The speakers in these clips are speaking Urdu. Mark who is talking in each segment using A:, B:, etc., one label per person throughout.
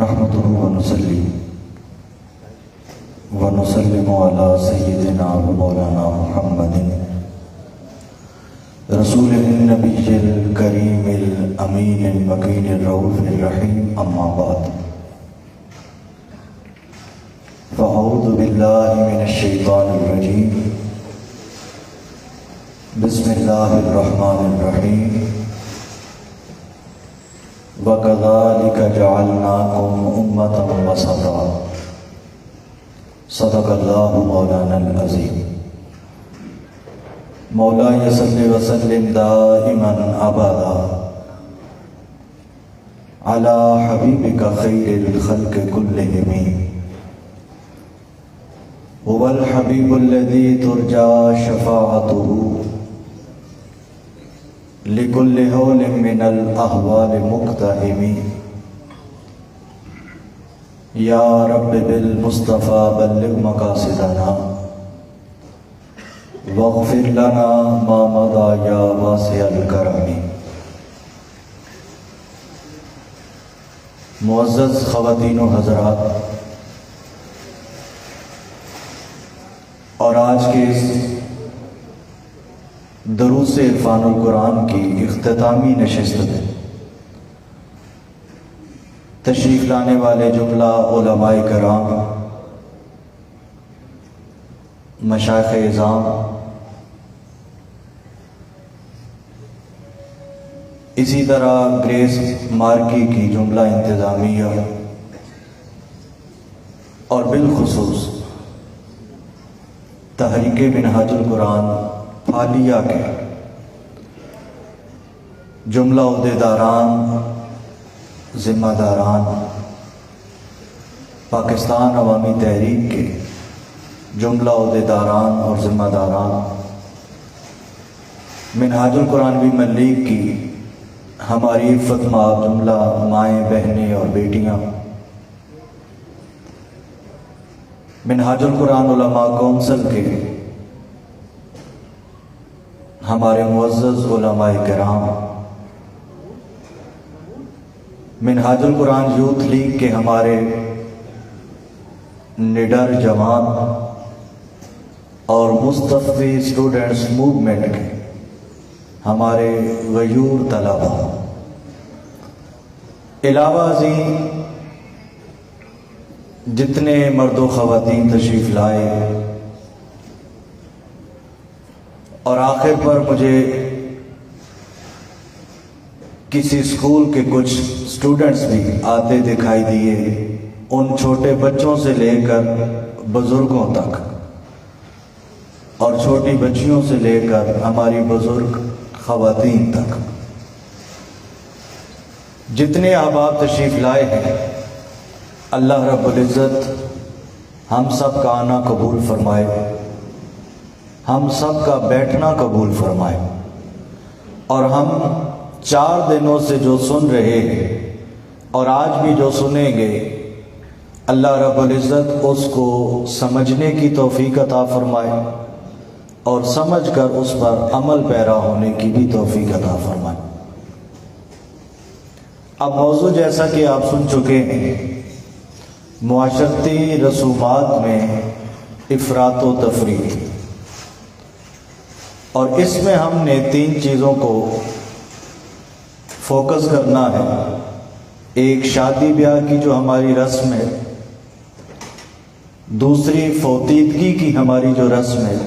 A: نحمده ونصلي ونسلم على سيدنا ومولانا محمد رسول النبي الكريم الأمين المكين الرؤوف الرحيم، أما بعد فأعوذ بالله من الشيطان الرجيم. بسم الله الرحمن الرحيم. وَكَذَلِكَ جَعَلْنَاكُمْ أُمَّةً وَسَطًا. صدق اللہ مولانا العظیم. مولاي صل وسلم دائما ابدا على حبيبك خير الخلق كلهم. هو الحبيب الذي ترجى شفاعته لكل هول من الأهوال مقتحم. یا رب بالمصطفى بلغ مقاصدنا واغفر لنا ما مضى یا واسع الکرم. معزز خواتین و حضرات، اور آج کے اس دروس عرفان القرآن کی اختتامی نشست میں تشریف لانے والے جملہ علماء کرام، مشائخ اعظام، اسی طرح گریس مارکی کی جملہ انتظامیہ، اور بالخصوص تحریک منہاج القرآن حالیہ کے جملہ عہدیداران، ذمہ داران، پاکستان عوامی تحریک کے جملہ عہدیداران اور ذمہ داران، منہاج القرآن بھی ملیگ کی ہماری عفت مآب جملہ مائیں، بہنیں اور بیٹیاں، منہاج القرآن علماء کونسل کے ہمارے معزز علماء کرام، منہاج القرآن یوتھ لیگ کے ہمارے نڈر جوان، اور مصطفی اسٹوڈنٹس موومنٹ کے ہمارے غیور طلباء، علاوہ ازیں جتنے مرد و خواتین تشریف لائے، اور آخر پر مجھے کسی اسکول کے کچھ اسٹوڈنٹس بھی آتے دکھائی دیے، ان چھوٹے بچوں سے لے کر بزرگوں تک، اور چھوٹی بچیوں سے لے کر ہماری بزرگ خواتین تک، جتنے احباب تشریف لائے ہیں، اللہ رب العزت ہم سب کا آنا قبول فرمائے، ہم سب کا بیٹھنا قبول فرمائے، اور ہم 4 دنوں سے جو سن رہے ہیں اور آج بھی جو سنیں گے، اللہ رب العزت اس کو سمجھنے کی توفیق عطا فرمائے، اور سمجھ کر اس پر عمل پیرا ہونے کی بھی توفیق عطا فرمائے. اب موضوع جیسا کہ آپ سن چکے ہیں، معاشرتی رسومات میں افراط و تفریط، اور اس میں ہم نے 3 چیزوں کو فوکس کرنا ہے. ایک شادی بیاہ کی جو ہماری رسم ہے، دوسری فوتیدگی کی ہماری جو رسم ہے،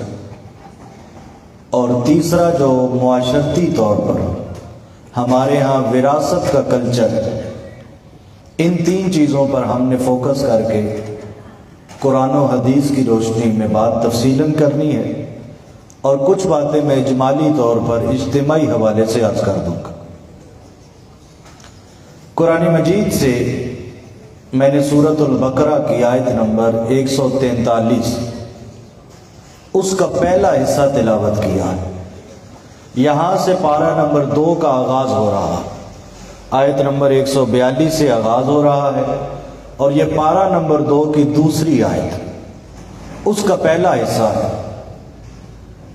A: اور تیسرا جو معاشرتی طور پر ہمارے ہاں وراثت کا کلچر ہے. ان 3 چیزوں پر ہم نے فوکس کر کے قرآن و حدیث کی روشنی میں بات تفصیلاً کرنی ہے، اور کچھ باتیں میں اجمالی طور پر اجتماعی حوالے سے عرض کر دوں گا. قرآن مجید سے میں نے سورۃ البقرہ کی آیت نمبر 143 اس کا پہلا حصہ تلاوت کیا ہے. یہاں سے پارہ نمبر 2 کا آغاز ہو رہا ہے، آیت نمبر 142 سے آغاز ہو رہا ہے، اور یہ پارہ نمبر 2 کی دوسری آیت اس کا پہلا حصہ ہے،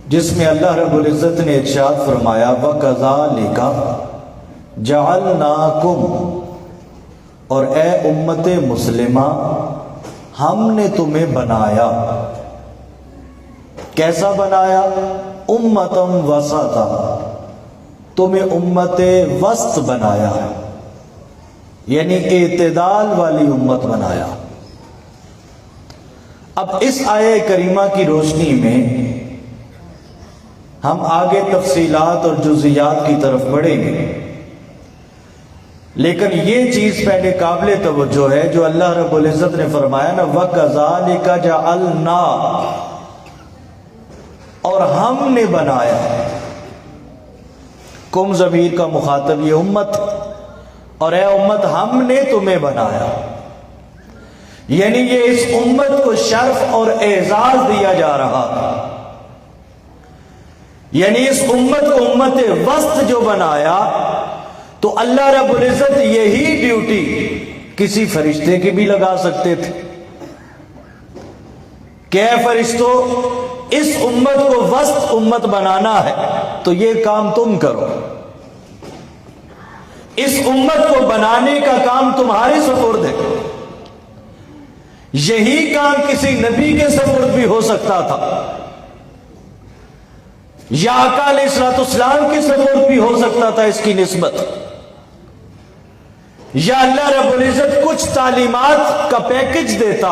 A: جس میں اللہ رب العزت نے ارشاد فرمایا وَكَذَلِكَ جَعَلْنَاكُمْ اور اے امت مسلمہ ہم نے تمہیں بنایا. کیسا بنایا؟ امتم وسطا، تمہیں امت وسط بنایا، یعنی اعتدال والی امت بنایا. اب اس آیہ کریمہ کی روشنی میں ہم آگے تفصیلات اور جزیات کی طرف بڑھیں گے، لیکن یہ چیز پہلے قابل توجہ ہے جو اللہ رب العزت نے فرمایا نا وَكَذَلِكَ جَعَلْنَا، اور ہم نے بنایا. کم ضمیر کا مخاطب یہ امت، اور اے امت ہم نے تمہیں بنایا، یعنی یہ اس امت کو شرف اور اعزاز دیا جا رہا تھا. یعنی اس امت کو امت وسط جو بنایا، تو اللہ رب العزت یہی ڈیوٹی کسی فرشتے کی بھی لگا سکتے تھے کہ اے فرشتوں اس امت کو وسط امت بنانا ہے تو یہ کام تم کرو. اس امت کو بنانے کا کام تمہارے سپرد ہے. یہی کام کسی نبی کے سپرد بھی ہو سکتا تھا، یا آقا علیہ الصلوۃ والسلام کے سپرد بھی ہو سکتا تھا اس کی نسبت، یا اللہ رب العزت کچھ تعلیمات کا پیکج دیتا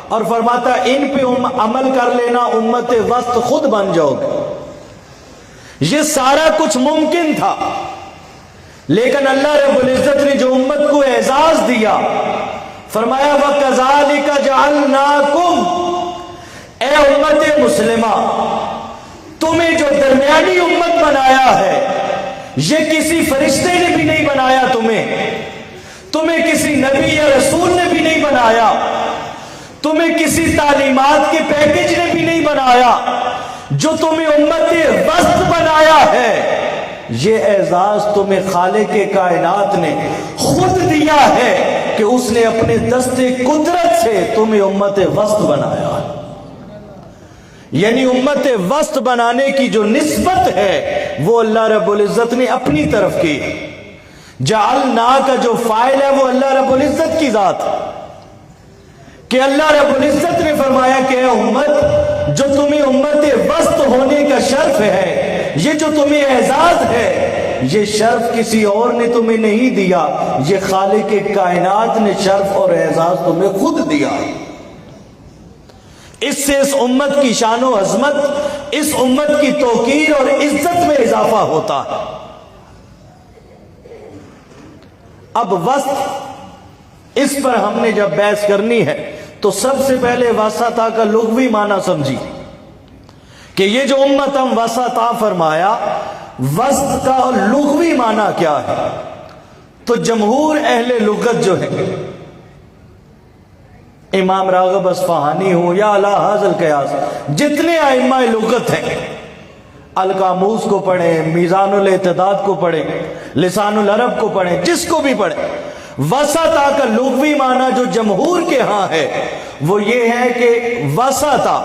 A: اور فرماتا ان پہ عمل کر لینا، امت وسط خود بن جاؤ گے. یہ سارا کچھ ممکن تھا، لیکن اللہ رب العزت نے جو امت کو اعزاز دیا فرمایا وَكَذَلِكَ جَعَلْنَاكُمْ، اے امت مسلمہ تمہیں جو درمیانی امت بنایا ہے یہ کسی فرشتے نے بھی نہیں بنایا، تمہیں کسی نبی یا رسول نے بھی نہیں بنایا، تمہیں کسی تعلیمات کے پیکج نے بھی نہیں بنایا. جو تمہیں امت وسط بنایا ہے یہ اعزاز تمہیں خالق کائنات نے خود دیا ہے کہ اس نے اپنے دست قدرت سے تمہیں امت وسط بنایا. یعنی امت وسط بنانے کی جو نسبت ہے وہ اللہ رب العزت نے اپنی طرف کی. جعلنا کا جو فاعل ہے وہ اللہ رب العزت کی ذات، کہ اللہ رب العزت نے فرمایا کہ اے امت جو تمہیں امت وسط ہونے کا شرف ہے، یہ جو تمہیں اعزاز ہے، یہ شرف کسی اور نے تمہیں نہیں دیا، یہ خالق کائنات نے شرف اور اعزاز تمہیں خود دیا. اس سے اس امت کی شان و عظمت، اس امت کی توقیر اور عزت میں اضافہ ہوتا ہے. اب وسط، اس پر ہم نے جب بحث کرنی ہے تو سب سے پہلے وسطا کا لغوی معنی سمجھی کہ یہ جو امتم وسطا فرمایا، وسط کا لغوی معنی کیا ہے. تو جمہور اہل لغت جو ہے، امام راغب اصفہانی ہوں یا علی ھذا القیاس، جتنے ائمہ لغت ہیں، القاموس کو پڑھیں، میزان الاعتداد کو پڑھیں، لسان العرب کو پڑھیں، جس کو بھی پڑھیں، وسطا کا لغوی معنی جو جمہور کے ہاں ہے وہ یہ ہے کہ وسطا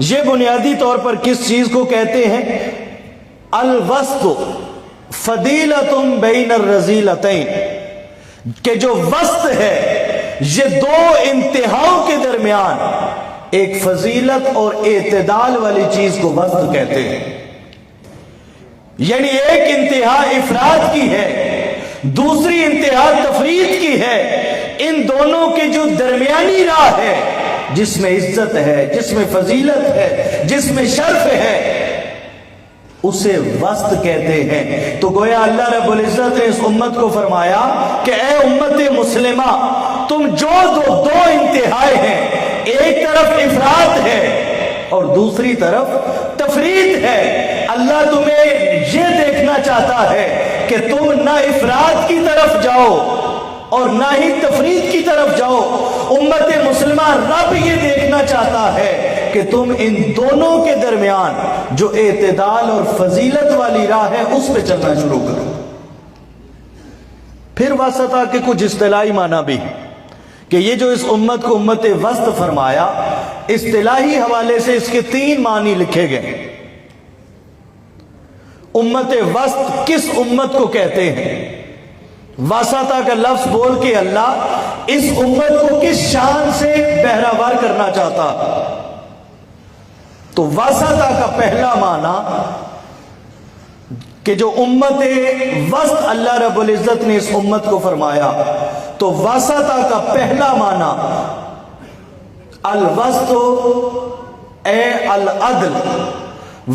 A: یہ بنیادی طور پر کس چیز کو کہتے ہیں؟ الوسط فضیلۃ بین الرذیلتین، کہ جو وسط ہے یہ دو انتہاؤں کے درمیان ایک فضیلت اور اعتدال والی چیز کو وسط کہتے ہیں. یعنی ایک انتہا افراد کی ہے، دوسری انتہا تفرید کی ہے. ان دونوں کے جو درمیانی راہ ہے، جس میں عزت ہے، جس میں فضیلت ہے، جس میں شرف ہے، اسے وسط کہتے ہیں. تو گویا اللہ رب العزت نے اس امت کو فرمایا کہ اے امت مسلمہ تم جو دو انتہائے ہیں، ایک طرف افراد ہے اور دوسری طرف تفرید ہے، اللہ تمہیں یہ دیکھنا چاہتا ہے کہ تم نہ افراد کی طرف جاؤ اور نہ ہی تفرید کی طرف جاؤ. امت مسلمہ رب یہ دیکھنا چاہتا ہے کہ تم ان دونوں کے درمیان جو اعتدال اور فضیلت والی راہ ہے اس پہ چلنا شروع کرو. پھر وسطا کے کچھ اصطلاحی معنی بھی کہ یہ جو اس امت کو امت وسط فرمایا، اصطلاحی حوالے سے اس کے 3 معنی لکھے گئے. امت وسط کس امت کو کہتے ہیں؟ واسطہ کا لفظ بول کے اللہ اس امت کو کس شان سے بہراور کرنا چاہتا؟ تو واسطہ کا پہلا معنی کہ جو امت وسط اللہ رب العزت نے اس امت کو فرمایا، تو واسطہ کا پہلا معنی الوسط اے العدل،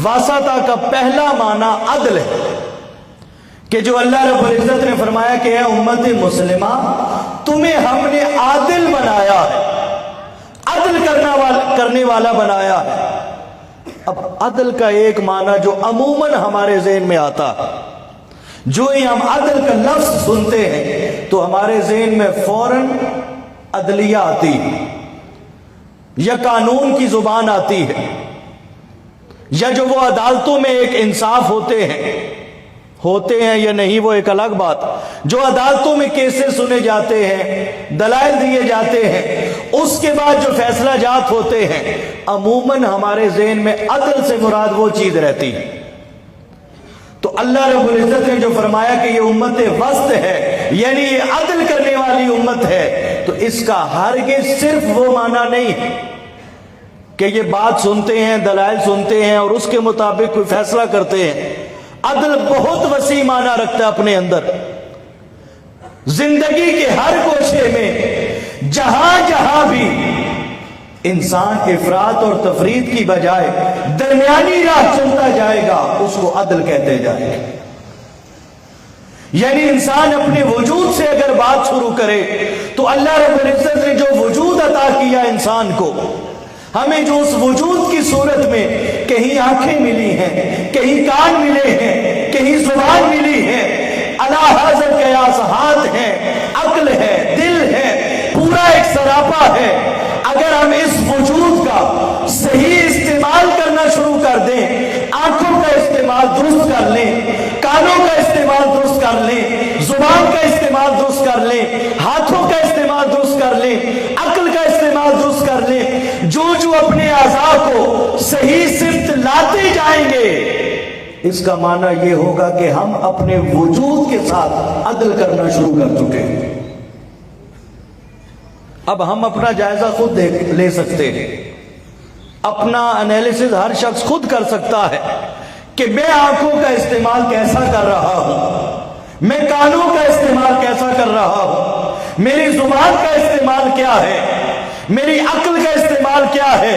A: واسطہ کا پہلا معنی عدل ہے، کہ جو اللہ رب العزت نے فرمایا کہ اے امت مسلمہ تمہیں ہم نے عادل بنایا ہے، عدل کرنے والا بنایا ہے۔ اب عدل کا ایک معنی جو عموماً ہمارے ذہن میں آتا ہے، جو ہی ہم عدل کا لفظ سنتے ہیں تو ہمارے ذہن میں فوراً عدلیہ آتی ہے، یا قانون کی زبان آتی ہے، یا جو وہ عدالتوں میں ایک انصاف ہوتے ہیں یا نہیں وہ ایک الگ بات، جو عدالتوں میں کیسز سنے جاتے ہیں، دلائل دیے جاتے ہیں، اس کے بعد جو فیصلہ جات ہوتے ہیں، عموماً ہمارے ذہن میں عدل سے مراد وہ چیز رہتی ہے۔ تو اللہ رب العزت نے جو فرمایا کہ یہ امت وسط ہے، یعنی یہ عدل کرنے والی امت ہے، تو اس کا ہرگز صرف وہ معنی نہیں ہے کہ یہ بات سنتے ہیں، دلائل سنتے ہیں اور اس کے مطابق کوئی فیصلہ کرتے ہیں۔ عدل بہت وسیع معنی رکھتا ہے اپنے اندر، زندگی کے ہر گوشے میں جہاں جہاں بھی انسان افراط اور تفریط کی بجائے درمیانی راہ چلتا جائے گا اس کو عدل کہتے جائیں گے۔ یعنی انسان اپنے وجود سے اگر بات شروع کرے تو اللہ رب العزت نے جو وجود عطا کیا انسان کو، ہمیں جو اس وجود کی صورت میں کہیں آنکھیں ملی ہیں، کہیں کان ملے ہیں، کہیں زبان ملی ہے، اللہ حاضر قیاس ہاتھ ہے، عقل ہے، دل ہے، پورا ایک سراپا ہے، اگر ہم اس وجود کا صحیح استعمال کرنا شروع کر دیں، آنکھوں کا استعمال درست کر لیں، کانوں کا استعمال درست کر لیں، زبان کا استعمال درست کر لیں، ہاتھوں کا استعمال درست کر لیں، عقل کا استعمال درست کر لیں، جو اپنے اعضاء کو صحیح سمت لاتے جائیں گے، اس کا معنی یہ ہوگا کہ ہم اپنے وجود کے ساتھ عدل کرنا شروع کر چکے ہیں۔ اب ہم اپنا جائزہ خود لے سکتے ہیں، اپنا انالیسس ہر شخص خود کر سکتا ہے کہ میں آنکھوں کا استعمال کیسا کر رہا ہوں، میں کانوں کا استعمال کیسا کر رہا ہوں، میری زبان کا استعمال کیا ہے، میری عقل کا استعمال کیا ہے،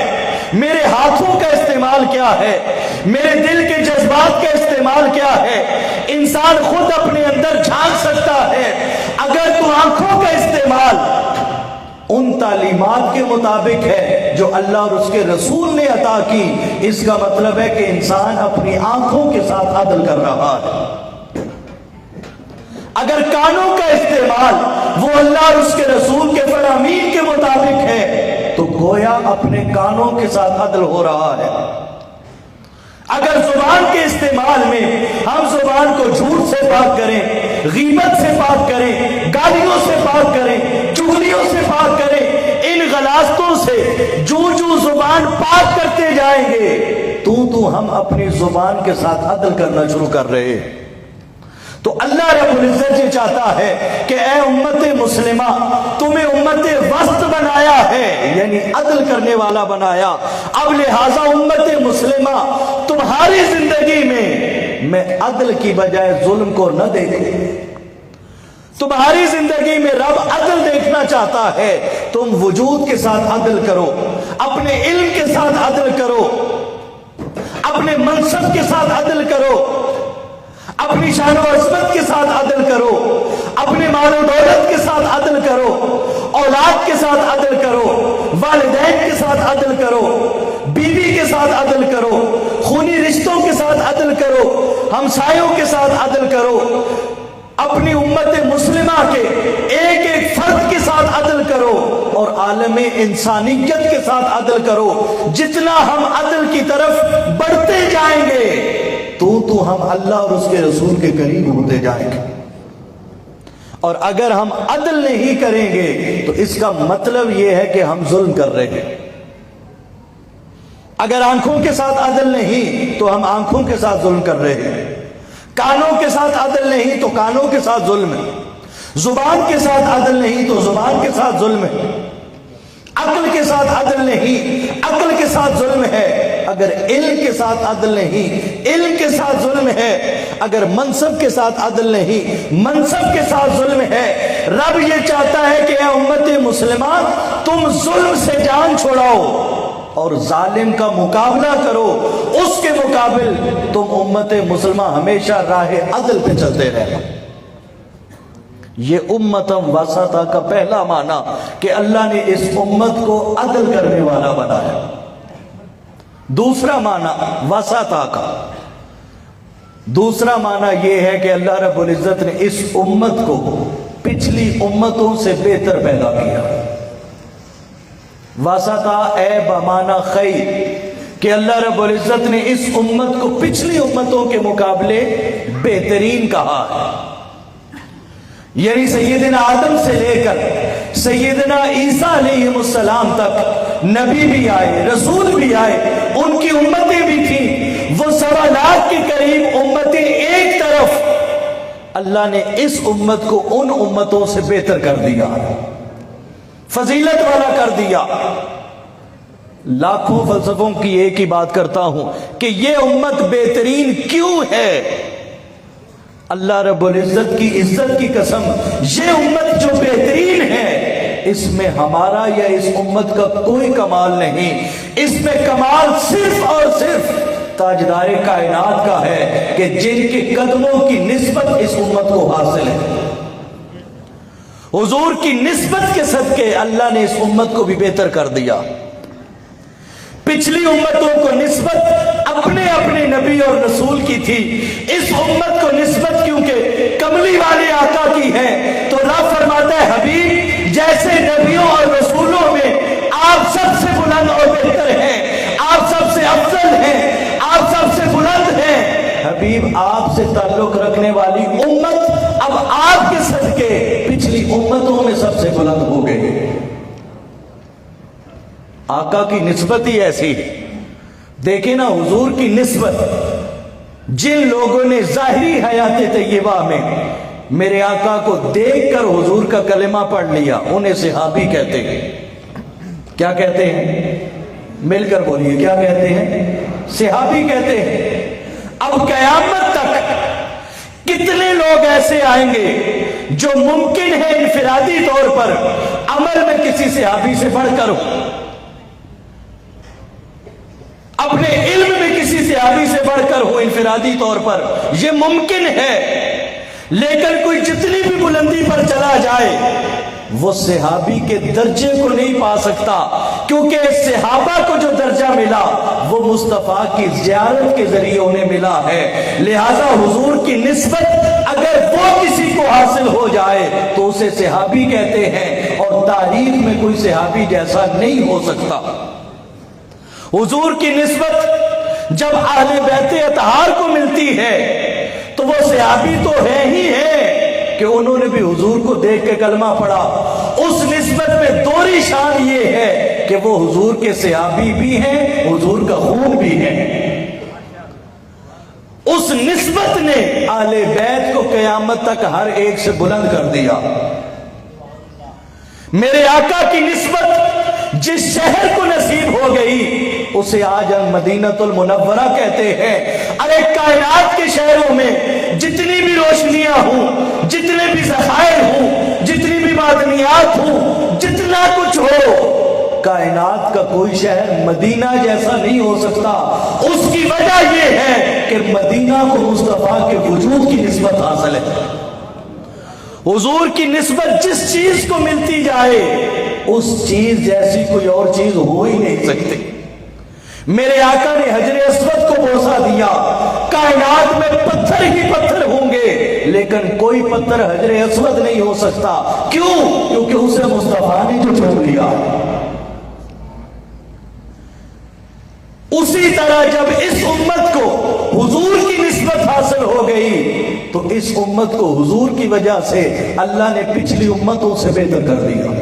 A: میرے ہاتھوں کا استعمال کیا ہے، میرے دل کے جذبات کا استعمال کیا ہے۔ انسان خود اپنے اندر جھانک سکتا ہے۔ اگر تو آنکھوں کا استعمال ان تعلیمات کے مطابق ہے جو اللہ اور اس کے رسول نے عطا کی، اس کا مطلب ہے کہ انسان اپنی آنکھوں کے ساتھ عدل کر رہا ہے۔ اگر کانوں کا استعمال وہ اللہ اور اس کے رسول کے فرامین کے مطابق ہے تو گویا اپنے کانوں کے ساتھ عدل ہو رہا ہے۔ اگر زبان کے استعمال میں ہم زبان کو جھوٹ سے پاک کریں، غیبت سے پاک کریں، گالیوں سے پاک کریں، چغلیوں سے پاک کریں، ان غلاظتوں سے جو زبان پاک کرتے جائیں گے تو ہم اپنی زبان کے ساتھ عدل کرنا شروع کر رہے ہیں۔ تو اللہ رب العزت یہ چاہتا ہے کہ اے امت مسلمہ تمہیں امت وسط بنایا ہے، یعنی عدل کرنے والا بنایا۔ اب لہٰذا امت مسلمہ تمہاری زندگی میں عدل کی بجائے ظلم کو نہ دیکھو۔ تمہاری زندگی میں رب عدل دیکھنا چاہتا ہے، تم وجود کے ساتھ عدل کرو، اپنے علم کے ساتھ عدل کرو، اپنے منصب کے ساتھ عدل کرو، اپنی شان و عظمت کے ساتھ عدل کرو، اپنے مال و دولت کے ساتھ عدل کرو، اولاد کے ساتھ عدل کرو، والدین کے ساتھ عدل کرو، بیوی کے ساتھ عدل کرو، خونی رشتوں کے ساتھ عدل کرو، ہمسایوں کے ساتھ عدل کرو، اپنی امت مسلمہ کے ایک ایک فرد کے ساتھ عدل کرو، اور عالم انسانیت کے ساتھ عدل کرو۔ جتنا ہم عدل کی طرف بڑھتے جائیں گے تو ہم اللہ اور اس کے رسول کے قریب ہوتے جائیں گے، اور اگر ہم عدل نہیں کریں گے تو اس کا مطلب یہ ہے کہ ہم ظلم کر رہے ہیں۔ اگر آنکھوں کے ساتھ عدل نہیں تو ہم آنکھوں کے ساتھ ظلم کر رہے ہیں، کانوں کے ساتھ عدل نہیں تو کانوں کے ساتھ ظلم ہے، زبان کے ساتھ عدل نہیں تو زبان کے ساتھ ظلم ہے، عقل کے ساتھ عدل نہیں عقل کے ساتھ ظلم ہے، اگر علم کے ساتھ عدل نہیں علم کے ساتھ ظلم ہے، اگر منصب کے ساتھ عدل نہیں منصب کے ساتھ ظلم ہے۔ رب یہ چاہتا ہے کہ اے امت مسلمہ تم ظلم سے جان چھوڑاؤ اور ظالم کا مقابلہ کرو، اس کے مقابل تم امت مسلمہ ہمیشہ راہ عدل پہ چلتے رہنا۔ یہ امتم وسطا کا پہلا معنی کہ اللہ نے اس امت کو عدل کرنے والا بنایا۔ دوسرا معنی وسطا کا، دوسرا معنی یہ ہے کہ اللہ رب العزت نے اس امت کو پچھلی امتوں سے بہتر پیدا کیا۔ وسطا اے بمعنی خیر، کہ اللہ رب العزت نے اس امت کو پچھلی امتوں کے مقابلے بہترین کہا ہے۔ یعنی سیدنا آدم سے لے کر سیدنا عیسیٰ علیہ السلام تک نبی بھی آئے، رسول بھی آئے، ان کی امتیں بھی تھیں، وہ 1.25 لاکھ کے قریب امتیں ایک طرف، اللہ نے اس امت کو ان امتوں سے بہتر کر دیا، فضیلت والا کر دیا۔ لاکھوں فلسفوں کی ایک ہی بات کرتا ہوں کہ یہ امت بہترین کیوں ہے؟ اللہ رب العزت کی عزت کی قسم، یہ امت جو بہترین ہے اس میں ہمارا یا اس امت کا کوئی کمال نہیں، اس میں کمال صرف اور صرف تاجدار کائنات کا ہے کہ جن کے قدموں کی نسبت اس امت کو حاصل ہے۔ حضور کی نسبت کے صدقے اللہ نے اس امت کو بھی بہتر کر دیا۔ پچھلی امتوں کو نسبت اپنے اپنے نبی اور رسول کی تھی، اس امت کو نسبت کیونکہ کملی والے آقا کی ہے، تو رب فرماتا ہے حبیب جیسے نبیوں اور رسولوں میں آپ سب سے بلند اور بہتر ہیں، آپ سب سے افضل ہیں، آپ سب سے بلند ہیں، حبیب آپ سے تعلق رکھنے والی امت اب آپ کے صدقے پچھلی امتوں میں سب سے بلند ہو گئی۔ آقا کی نسبت ہی ایسی، دیکھیں نا حضور کی نسبت، جن لوگوں نے ظاہری حیات طیبہ میں میرے آقا کو دیکھ کر حضور کا کلمہ پڑھ لیا انہیں صحابی کہتے ہیں۔ کیا کہتے ہیں؟ مل کر بولیے، کیا کہتے ہیں؟ صحابی کہتے ہیں۔ اب قیامت تک کتنے لوگ ایسے آئیں گے جو ممکن ہے انفرادی طور پر عمل میں کسی صحابی سے بڑھ کر ہو، اپنے علم میں کسی صحابی سے بڑھ کر ہو، انفرادی طور پر یہ ممکن ہے، لیکن کوئی جتنی بھی بلندی پر چلا جائے وہ صحابی کے درجے کو نہیں پا سکتا، کیونکہ صحابہ کو جو درجہ ملا وہ مصطفیٰ کی زیارت کے ذریعے انہیں ملا ہے۔ لہذا حضور کی نسبت اگر وہ کسی کو حاصل ہو جائے تو اسے صحابی کہتے ہیں، اور تاریخ میں کوئی صحابی جیسا نہیں ہو سکتا۔ حضور کی نسبت جب اہل بیت اطہار کو ملتی ہے تو وہ صحابی تو ہے ہی ہے کہ انہوں نے بھی حضور کو دیکھ کے کلمہ پڑھا۔ اس نسبت میں دوہری شان یہ ہے کہ وہ حضور کے صحابی بھی ہیں، حضور کا خون بھی ہے۔ اس نسبت نے اہل بیت کو قیامت تک ہر ایک سے بلند کر دیا۔ میرے آقا کی نسبت جس شہر کو نصیب ہو گئی اسے آج ہم مدینۃ المنورہ کہتے ہیں۔ ارے کائنات کے شہروں میں جتنی بھی روشنیاں ہوں، جتنے بھی ذخائر ہوں، جتنی بھی معدنیات ہوں، جتنا کچھ ہو، کائنات کا کوئی شہر مدینہ جیسا نہیں ہو سکتا۔ اس کی وجہ یہ ہے کہ مدینہ کو مصطفیٰ کے وجود کی نسبت حاصل ہے۔ حضور کی نسبت جس چیز کو ملتی جائے اس چیز جیسی کوئی اور چیز ہو ہی نہیں سکتی۔ میرے آقا نے حجر اسود کو بوسہ دیا، کائنات میں پتھر ہی پتھر ہوں گے لیکن کوئی پتھر حجر اسود نہیں ہو سکتا۔ کیوں؟ کیونکہ اسے مصطفیٰ نے جو چھوڑ لیا۔ اسی طرح جب اس امت کو حضور کی نسبت حاصل ہو گئی تو اس امت کو حضور کی وجہ سے اللہ نے پچھلی امتوں سے بہتر کر دیا۔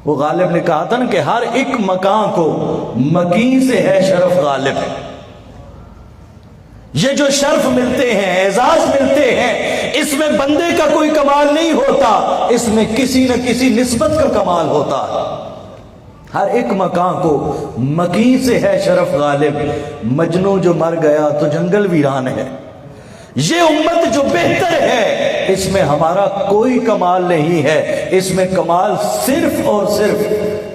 A: وہ غالب نے کہا تھا نا کہ ہر ایک مکان کو مکین سے ہے شرف غالب۔ یہ جو شرف ملتے ہیں، اعزاز ملتے ہیں، اس میں بندے کا کوئی کمال نہیں ہوتا، اس میں کسی نہ کسی نسبت کا کمال ہوتا ہے۔ ہر ایک مکان کو مکین سے ہے شرف غالب، مجنوں جو مر گیا تو جنگل ویران ہے۔ یہ امت جو بہتر ہے اس میں ہمارا کوئی کمال نہیں ہے، اس میں کمال صرف اور صرف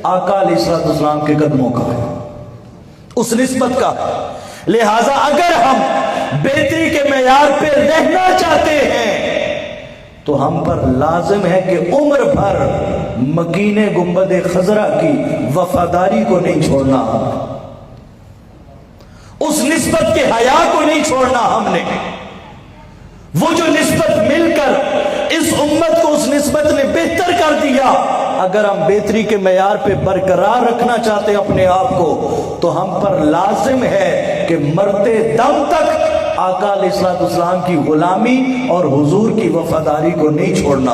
A: آقا علیہ الصلوۃ والسلام کے قدموں کا ہے، اس نسبت کا ہے۔ لہذا اگر ہم بہتری کے معیار پہ رہنا چاہتے ہیں تو ہم پر لازم ہے کہ عمر بھر مکین گنبد خضرا کی وفاداری کو نہیں چھوڑنا، اس نسبت کے حیا کو نہیں چھوڑنا۔ ہم نے وہ جو نسبت مل کر اس امت کو اس نسبت نے بہتر کر دیا، اگر ہم بہتری کے معیار پہ برقرار رکھنا چاہتے ہیں اپنے آپ کو تو ہم پر لازم ہے کہ مرتے دم تک آقا علیہ الصلوۃ والسلام کی غلامی اور حضور کی وفاداری کو نہیں چھوڑنا۔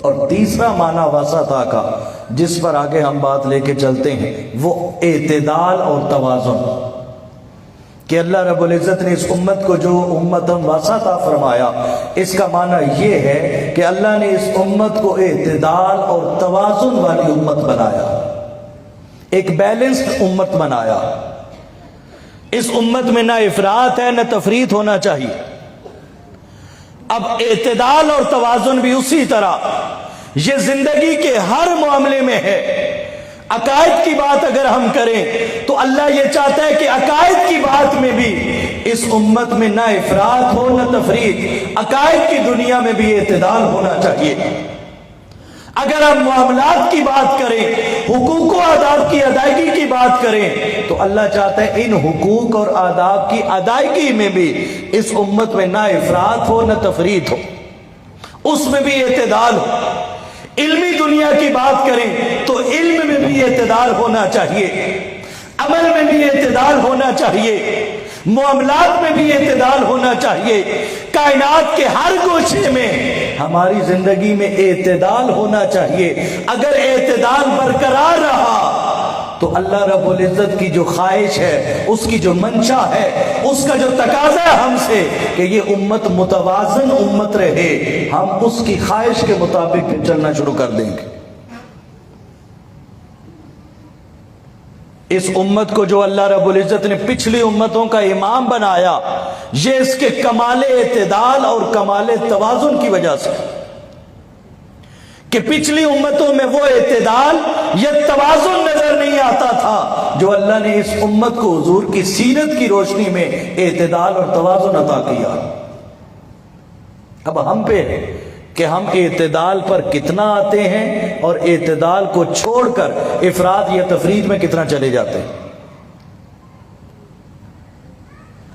A: اور تیسرا معنی وسطہ کا جس پر آگے ہم بات لے کے چلتے ہیں وہ اعتدال اور توازن، کہ اللہ رب العزت نے اس امت کو جو امتاً وسطہ فرمایا، اس کا معنی یہ ہے کہ اللہ نے اس امت کو اعتدال اور توازن والی امت بنایا، ایک بیلنسڈ امت بنایا۔ اس امت میں نہ افراط ہے نہ تفریط ہونا چاہیے۔ اب اعتدال اور توازن بھی اسی طرح یہ زندگی کے ہر معاملے میں ہے۔ عقائد کی بات اگر ہم کریں تو اللہ یہ چاہتا ہے کہ عقائد کی بات میں بھی اس امت میں نہ افراط ہو نہ تفریط، عقائد کی دنیا میں بھی اعتدال ہونا چاہیے۔ اگر ہم معاملات کی بات کریں، حقوق و آداب کی ادائیگی کی بات کریں تو اللہ چاہتا ہے ان حقوق اور آداب کی ادائیگی میں بھی اس امت میں نہ افراط ہو نہ تفریط ہو، اس میں بھی اعتدال ہو۔ علمی دنیا کی بات کریں تو علم میں بھی اعتدال ہونا چاہیے، عمل میں بھی اعتدال ہونا چاہیے، معاملات میں بھی اعتدال ہونا چاہیے۔ کائنات کے ہر گوشے میں ہماری زندگی میں اعتدال ہونا چاہیے۔ اگر اعتدال برقرار رہا تو اللہ رب العزت کی جو خواہش ہے، اس کی جو منشا ہے، اس کا جو تقاضا ہے ہم سے کہ یہ امت متوازن امت رہے، ہم اس کی خواہش کے مطابق پھر چلنا شروع کر دیں گے۔ اس امت کو جو اللہ رب العزت نے پچھلی امتوں کا امام بنایا، یہ اس کے کمال اعتدال اور کمال توازن کی وجہ سے کہ پچھلی امتوں میں وہ اعتدال یا توازن نظر نہیں آتا تھا جو اللہ نے اس امت کو حضور کی سیرت کی روشنی میں اعتدال اور توازن عطا کیا۔ اب ہم پہ ہے کہ ہم اعتدال پر کتنا آتے ہیں اور اعتدال کو چھوڑ کر افراط یا تفریط میں کتنا چلے جاتے ہیں۔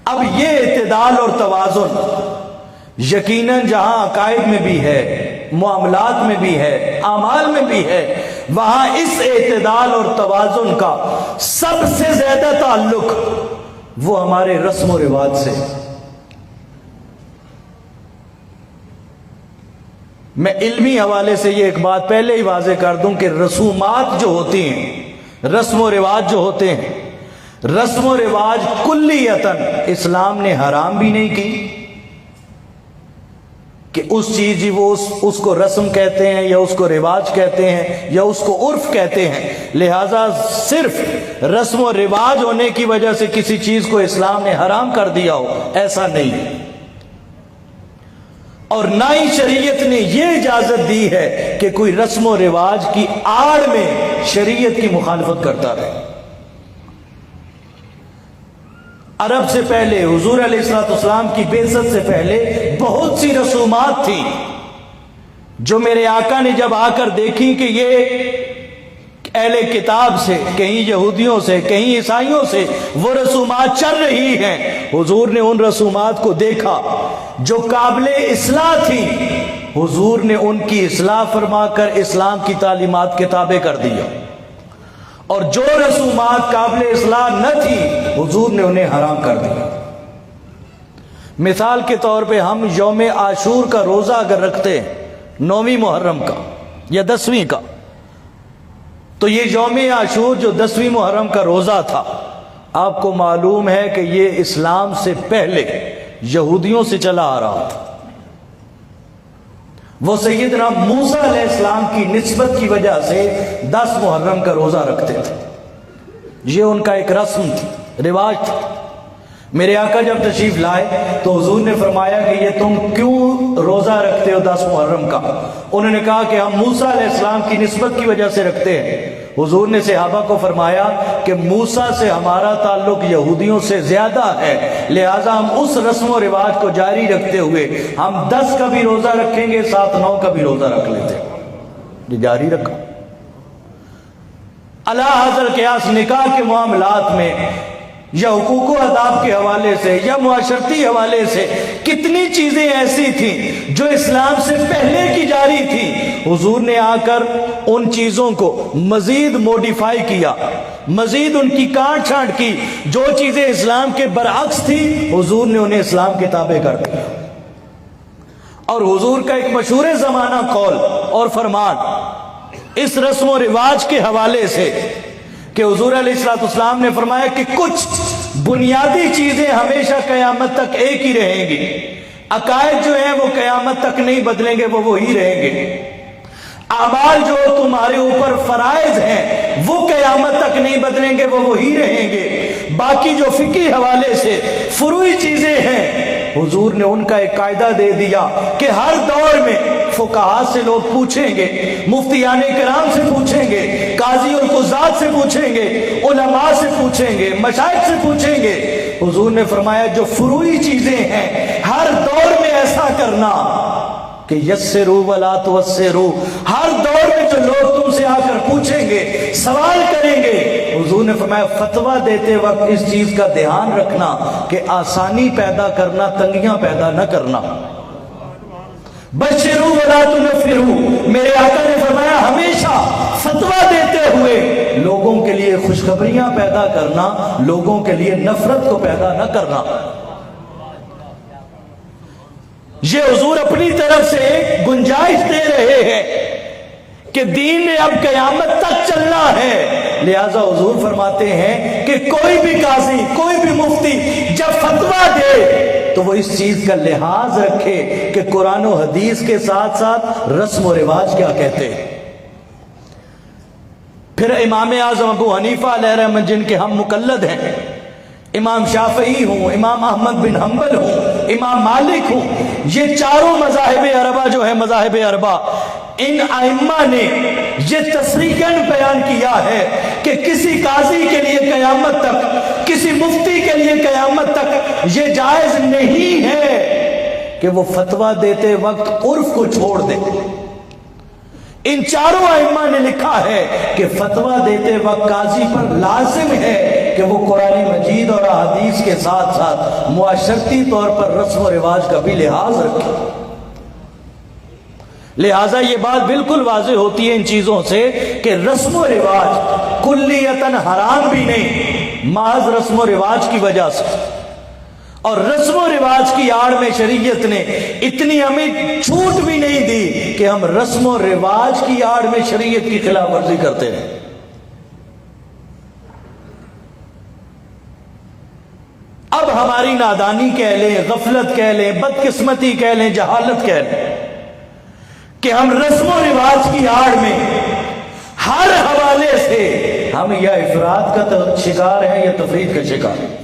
A: اب یہ اعتدال اور توازن یقیناً جہاں عقائد میں بھی ہے، معاملات میں بھی ہے، اعمال میں بھی ہے، وہاں اس اعتدال اور توازن کا سب سے زیادہ تعلق وہ ہمارے رسم و رواج سے۔ میں علمی حوالے سے یہ ایک بات پہلے ہی واضح کر دوں کہ رسومات جو ہوتی ہیں، رسم و رواج جو ہوتے ہیں، رسم و رواج کلیتاً اسلام نے حرام بھی نہیں کی کہ اس چیز وہ اس کو رسم کہتے ہیں یا اس کو رواج کہتے ہیں یا اس کو عرف کہتے ہیں، لہٰذا صرف رسم و رواج ہونے کی وجہ سے کسی چیز کو اسلام نے حرام کر دیا ہو، ایسا نہیں۔ اور نہ ہی شریعت نے یہ اجازت دی ہے کہ کوئی رسم و رواج کی آڑ میں شریعت کی مخالفت کرتا رہے۔ عرب سے پہلے، حضور علیہ الصلوۃ والسلام کی بعثت سے پہلے بہت سی رسومات تھیں جو میرے آقا نے جب آ کر دیکھی کہ یہ اہل کتاب سے، کہیں یہودیوں سے، کہیں عیسائیوں سے وہ رسومات چل رہی ہیں، حضور نے ان رسومات کو دیکھا جو قابل اصلاح تھی، حضور نے ان کی اصلاح فرما کر اسلام کی تعلیمات کے تابع کر دیا، اور جو رسومات قابل اصلاح نہ تھی حضور نے انہیں حرام کر دیا۔ مثال کے طور پہ ہم یوم عاشور کا روزہ اگر رکھتے ہیں، 9ویں محرم کا یا 10ویں کا، تو یہ یوم عاشور جو 10ویں محرم کا روزہ تھا، آپ کو معلوم ہے کہ یہ اسلام سے پہلے یہودیوں سے چلا آ رہا تھا. وہ سیدنا موسیٰ علیہ السلام کی نسبت کی وجہ سے 10 محرم کا روزہ رکھتے تھے. یہ ان کا ایک رسم تھی، رواج تھا. میرے آقا جب تشریف لائے تو حضور نے فرمایا کہ یہ تم کیوں روزہ رکھتے ہو 10 محرم کا؟ انہوں نے کہا کہ ہم موسیٰ علیہ السلام کی نسبت کی وجہ سے رکھتے ہیں. حضور نے صحابہ کو فرمایا کہ موسیٰ سے ہمارا تعلق یہودیوں سے زیادہ ہے، لہٰذا ہم اس رسم و رواج کو جاری رکھتے ہوئے ہم 10 کا بھی روزہ رکھیں گے، 7 9 کا بھی روزہ رکھ لیتے. یہ جاری رکھا. علی حاضر قیاس نکاح کے معاملات میں یا حقوق و آداب کے حوالے سے یا معاشرتی حوالے سے کتنی چیزیں ایسی تھیں جو اسلام سے پہلے کی جاری تھی. حضور نے آ کر ان چیزوں کو مزید موڈیفائی کیا، مزید ان کی کاٹ چھانٹ کی. جو چیزیں اسلام کے برعکس تھی حضور نے انہیں اسلام کے تابع کر دیا. اور حضور کا ایک مشہور زمانہ قول اور فرمان اس رسم و رواج کے حوالے سے کہ حضور علیہ السلام نے فرمایا کہ کچھ بنیادی چیزیں ہمیشہ قیامت تک ایک ہی رہیں گی. عقائد جو ہیں وہ قیامت تک نہیں بدلیں گے، وہ وہی رہیں گے. اعمال جو تمہارے اوپر فرائض ہیں وہ قیامت تک نہیں بدلیں گے، وہ وہی رہیں گے. باقی جو فقہی حوالے سے فروعی چیزیں ہیں حضور نے ان کا ایک قاعدہ دے دیا کہ ہر دور میں فقہاء سے لوگ پوچھیں گے، مفتیان کرام سے پوچھیں گے، قاضی اور قضات سے پوچھیں گے، علماء سے پوچھیں گے، مشائخ سے پوچھیں گے. حضور نے فرمایا جو فروعی چیزیں ہیں ہر دور میں ایسا کرنا کہ یسروا ولا تعسروا. ہر دور میں جو لوگ تم سے آ کر پوچھیں گے، سوال کریں گے، حضور نے فرمایا فتویٰ دیتے وقت اس چیز کا دھیان رکھنا کہ آسانی پیدا کرنا، تنگیاں پیدا نہ کرنا. بشروا ولا تنفروا. میرے آقا نے فرمایا ہمیشہ فتویٰ دیتے ہوئے لوگوں کے لیے خوشخبریاں پیدا کرنا، لوگوں کے لیے نفرت کو پیدا نہ کرنا. یہ حضور اپنی طرف سے ایک گنجائش دے رہے ہیں کہ دین نے اب قیامت تک چلنا ہے. لہذا حضور فرماتے ہیں کہ کوئی بھی قاضی، کوئی بھی مفتی جب فتویٰ دے تو وہ اس چیز کا لحاظ رکھے کہ قرآن و حدیث کے ساتھ ساتھ رسم و رواج کیا کہتے ہیں. پھر امام اعظم ابو حنیفہ علیہ رحمت جن کے ہم مقلد ہیں، امام شافعی ہوں، امام احمد بن حنبل ہوں، امام مالک ہوں، یہ چاروں مذاہب اربعہ جو ہے مذاہب اربعہ، ان ائمہ نے یہ تصریحاً بیان کیا ہے کہ کسی قاضی کے لیے قیامت تک، کسی مفتی کے لیے قیامت تک یہ جائز نہیں ہے کہ وہ فتویٰ دیتے وقت عرف کو چھوڑ دے. ان چاروں ائمہ نے لکھا ہے کہ فتویٰ دیتے وقت قاضی پر لازم ہے کہ وہ قرآن مجید اور احادیث کے ساتھ ساتھ معاشرتی طور پر رسم و رواج کا بھی لحاظ رکھے. لہٰذا یہ بات بالکل واضح ہوتی ہے ان چیزوں سے کہ رسم و رواج کلیتاً حرام بھی نہیں، محض رسم و رواج کی وجہ سے. اور رسم و رواج کی آڑ میں شریعت نے اتنی ہمیں چھوٹ بھی نہیں دی کہ ہم رسم و رواج کی آڑ میں شریعت کی خلاف ورزی کرتے ہیں. اب ہماری نادانی کہہ لیں، غفلت کہہ لیں، بدقسمتی کہہ لیں، جہالت کہہ لیں کہ ہم رسم و رواج کی آڑ میں ہر حوالے سے ہم یا افراد کا شکار ہیں یا تفرید کا شکار ہیں.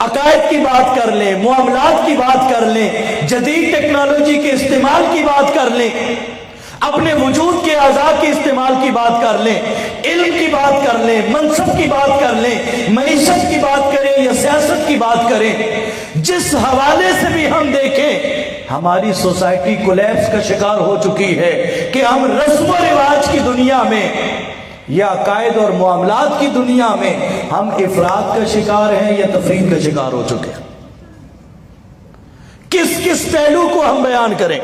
A: عقائد کی بات کر لیں، معاملات کی بات کر لیں، جدید ٹیکنالوجی کے استعمال کی بات کر لیں، اپنے وجود کے اعضاء کے استعمال کی بات کر لیں، علم کی بات کر لیں، منصب کی بات کر لیں، معیشت کی بات کریں یا سیاست کی بات کریں، جس حوالے سے بھی ہم دیکھیں ہماری سوسائٹی کولیپس کا شکار ہو چکی ہے کہ ہم رسم و رواج کی دنیا میں یا عقائد اور معاملات کی دنیا میں ہم افراد کا شکار ہیں یا تفرید کا شکار ہو چکے ہیں. کس کس پہلو کو ہم بیان کریں؟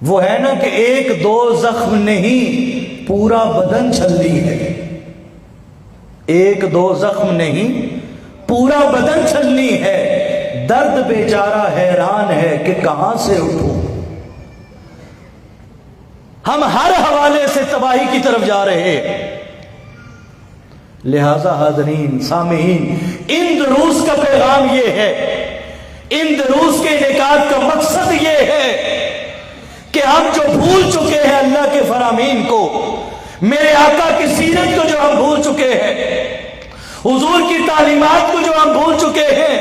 A: وہ ہے نا کہ ایک دو زخم نہیں پورا بدن چھلنی ہے. ایک دو زخم نہیں پورا بدن چھلنی ہے. درد بیچارہ حیران ہے کہ کہاں سے اٹھوں. ہم ہر حوالے سے تباہی کی طرف جا رہے ہیں۔ لہذا حاضرین سامعین، ان دروس کا پیغام یہ ہے، ان دروس کے انعقاد کا مقصد یہ ہے کہ ہم جو بھول چکے ہیں اللہ کے فرامین کو، میرے آقا کی سیرت کو جو ہم بھول چکے ہیں، حضور کی تعلیمات کو جو ہم بھول چکے ہیں،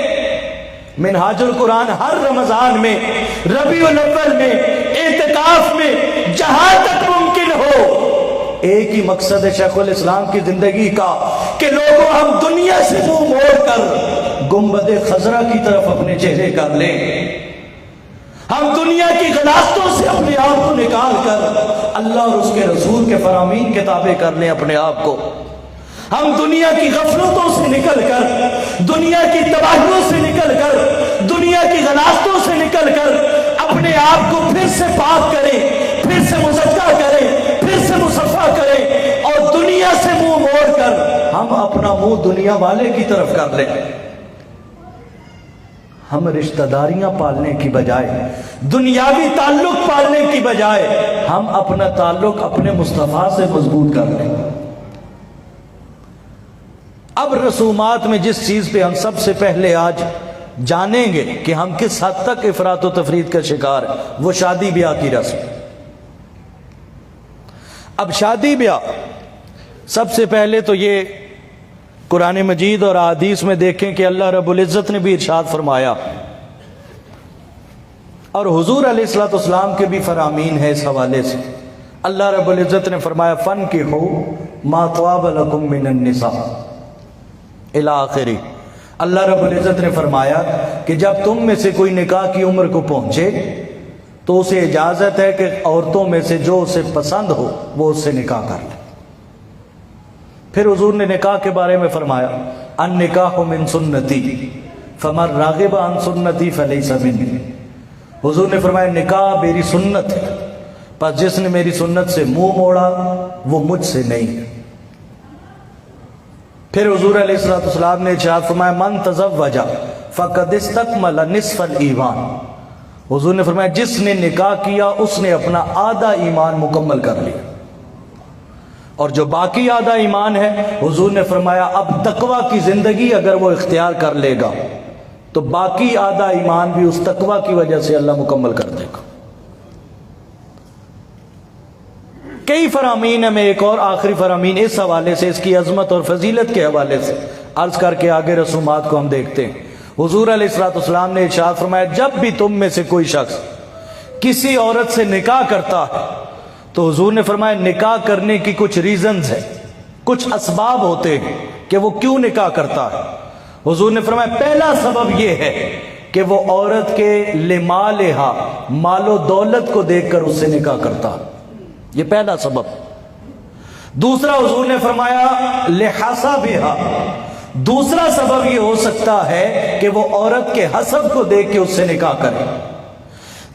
A: منہاج القرآن ہر رمضان میں، ربیع الاول میں، اعتکاف میں، جہاں تک ممکن ہو، ایک ہی مقصد ہے شیخ الاسلام کی زندگی کا کہ لوگوں ہم دنیا سے منہ موڑ کر گنبد خضرا کی طرف اپنے چہرے کر لیں، ہم دنیا کی غلاستوں سے اپنے آپ کو نکال کر اللہ اور اس کے رسول کے فرامین کے تابع کر لیں اپنے آپ کو، ہم دنیا کی غفلتوں سے نکل کر، دنیا کی تباہیوں سے نکل کر، دنیا کی غلاستوں سے نکل کر اپنے آپ کو پھر سے پاک کریں، پھر سے مزکہ کریں، پھر سے مصفا کریں، اور دنیا سے منہ موڑ کر ہم اپنا منہ دنیا والے کی طرف کر لیں۔ ہم رشتہ داریاں پالنے کی بجائے، دنیاوی تعلق پالنے کی بجائے، ہم اپنا تعلق اپنے مصطفیٰ سے مضبوط کر لیں۔ اب رسومات میں جس چیز پہ ہم سب سے پہلے آج جانیں گے کہ ہم کس حد تک افراط و تفرید کا شکار ہیں، وہ شادی بیاہ کی رسم۔ اب شادی بیاہ سب سے پہلے تو یہ قرآن مجید اور احادیث میں دیکھیں کہ اللہ رب العزت نے بھی ارشاد فرمایا، اور حضور علیہ الصلوۃ والسلام کے بھی فرامین ہے اس حوالے سے۔ اللہ رب العزت نے فرمایا فَانكِحُوا مَا طَابَ لَكُم مِّنَ النِّسَاءِ الی آخری۔ اللہ رب العزت نے فرمایا کہ جب تم میں سے کوئی نکاح کی عمر کو پہنچے تو اسے اجازت ہے کہ عورتوں میں سے جو اسے پسند ہو وہ اس سے نکاح کر لے۔ پھر حضور نے نکاح کے بارے میں فرمایا النکاح من سنتی فمن راغب عن سنتی فلیس منی۔ حضور نے فرمایا نکاح میری سنت ہے، پس جس نے میری سنت سے منہ موڑا وہ مجھ سے نہیں ہے۔ پھر حضور علیہ الصلوۃ والسلام نے ارشاد فرمایا من تزوج فقد استکمل نصف الایمان۔ حضور نے فرمایا جس نے نکاح کیا اس نے اپنا آدھا ایمان مکمل کر لیا، اور جو باقی آدھا ایمان ہے حضور نے فرمایا اب تقوی کی زندگی اگر وہ اختیار کر لے گا تو باقی آدھا ایمان بھی اس تقوی کی وجہ سے اللہ مکمل کر دے گا۔ کئی فرامین ہیں، میں ایک اور آخری فرامین اس حوالے سے، اس کی عظمت اور فضیلت کے حوالے سے عرض کر کے آگے رسومات کو ہم دیکھتے ہیں۔ حضور علیہ الصلوۃ والسلام نے ارشاد فرمایا جب بھی تم میں سے کوئی شخص کسی عورت سے نکاح کرتا ہے تو حضور نے فرمایا نکاح کرنے کی کچھ ریزنز ہیں، کچھ اسباب ہوتے ہیں کہ وہ کیوں نکاح کرتا ہے۔ حضور نے فرمایا پہلا سبب یہ ہے کہ وہ عورت کے لمالہا، مال و دولت کو دیکھ کر اس سے نکاح کرتا ہے، یہ پہلا سبب۔ دوسرا حضور نے فرمایا لحسبھا، دوسرا سبب یہ ہو سکتا ہے کہ وہ عورت کے حسب کو دیکھ کے اس سے نکاح کرے۔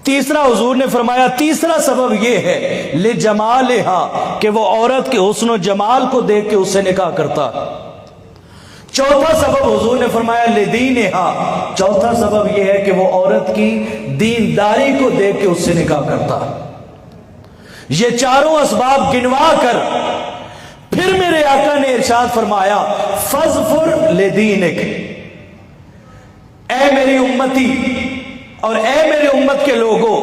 A: تیسرا حضور نے فرمایا تیسرا سبب یہ ہے لجمالہا، کہ وہ عورت کے حسن و جمال کو دیکھ کے اس سے نکاح کرتا ہے۔ چوتھا سبب حضور نے فرمایا لدینہا، چوتھا سبب یہ ہے کہ وہ عورت کی دینداری کو دیکھ کے اس سے نکاح کرتا ہے۔ یہ چاروں اسباب گنوا کر پھر میرے آقا نے ارشاد فرمایا فَاظْفُرْ لِدِينِكَ، اے میری امتی اور اے میرے امت کے لوگوں،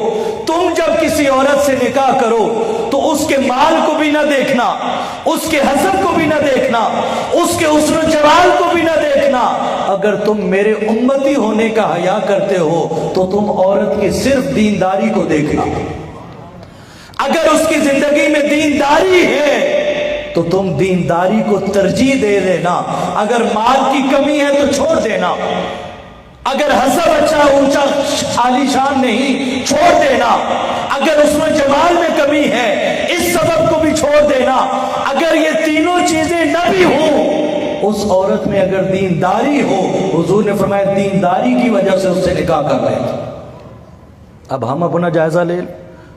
A: تم جب کسی عورت سے نکاح کرو تو اس کے مال کو بھی نہ دیکھنا، اس کے حسب کو بھی نہ دیکھنا، اس کے حسن و جمال کو بھی نہ دیکھنا۔ اگر تم میرے امتی ہونے کا حیا کرتے ہو تو تم عورت کی صرف دینداری کو دیکھنا۔ اگر اس کی زندگی میں دینداری ہے تو تم دینداری کو ترجیح دے دینا، اگر مال کی کمی ہے تو چھوڑ دینا، اگر حسب اچھا اونچا عالی شان نہیں چھوڑ دینا، اگر اس میں جمال میں کمی ہے اس سبب کو بھی چھوڑ دینا، اگر یہ تینوں چیزیں نہ بھی ہوں اس عورت میں اگر دینداری ہو، حضور نے فرمایا دینداری کی وجہ سے اس سے نکاح کر رہے ہیں۔ اب ہم اپنا جائزہ لیں،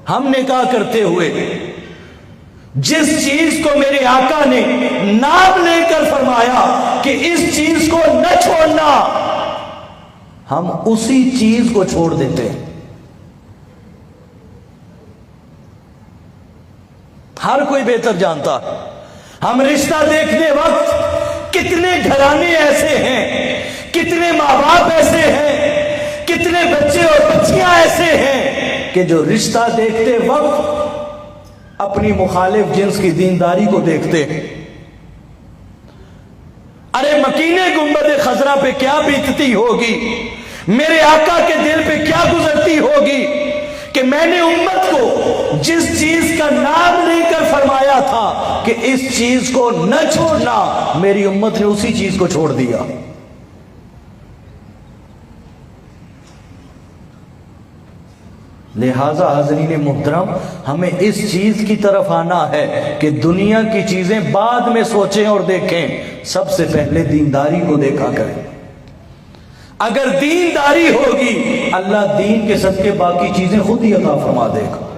A: ہم نکاح کرتے ہوئے جس چیز کو میرے آقا نے نام لے کر فرمایا کہ اس چیز کو نہ چھوڑنا، ہم اسی چیز کو چھوڑ دیتے ہیں۔ ہر کوئی بہتر جانتا ہے. ہم رشتہ دیکھنے وقت کتنے گھرانے ایسے ہیں, کتنے ماں باپ ایسے ہیں, کتنے بچے اور بچیاں ایسے ہیں کہ جو رشتہ دیکھتے وقت اپنی مخالف جنس کی دینداری کو دیکھتے ہیں. ارے مکینے گنبد خضرا پہ کیا بیتتی ہوگی, میرے آقا کے دل پہ کیا گزرتی ہوگی کہ میں نے امت کو جس چیز کا نام لے کر فرمایا تھا کہ اس چیز کو نہ چھوڑنا, میری امت نے اسی چیز کو چھوڑ دیا. لہذا حضرین محترم, ہمیں اس چیز کی طرف آنا ہے کہ دنیا کی چیزیں بعد میں سوچیں اور دیکھیں, سب سے پہلے دینداری کو دیکھا کریں. اگر دینداری ہوگی اللہ دین کے صدقے باقی چیزیں خود ہی عطا فرما دے گا.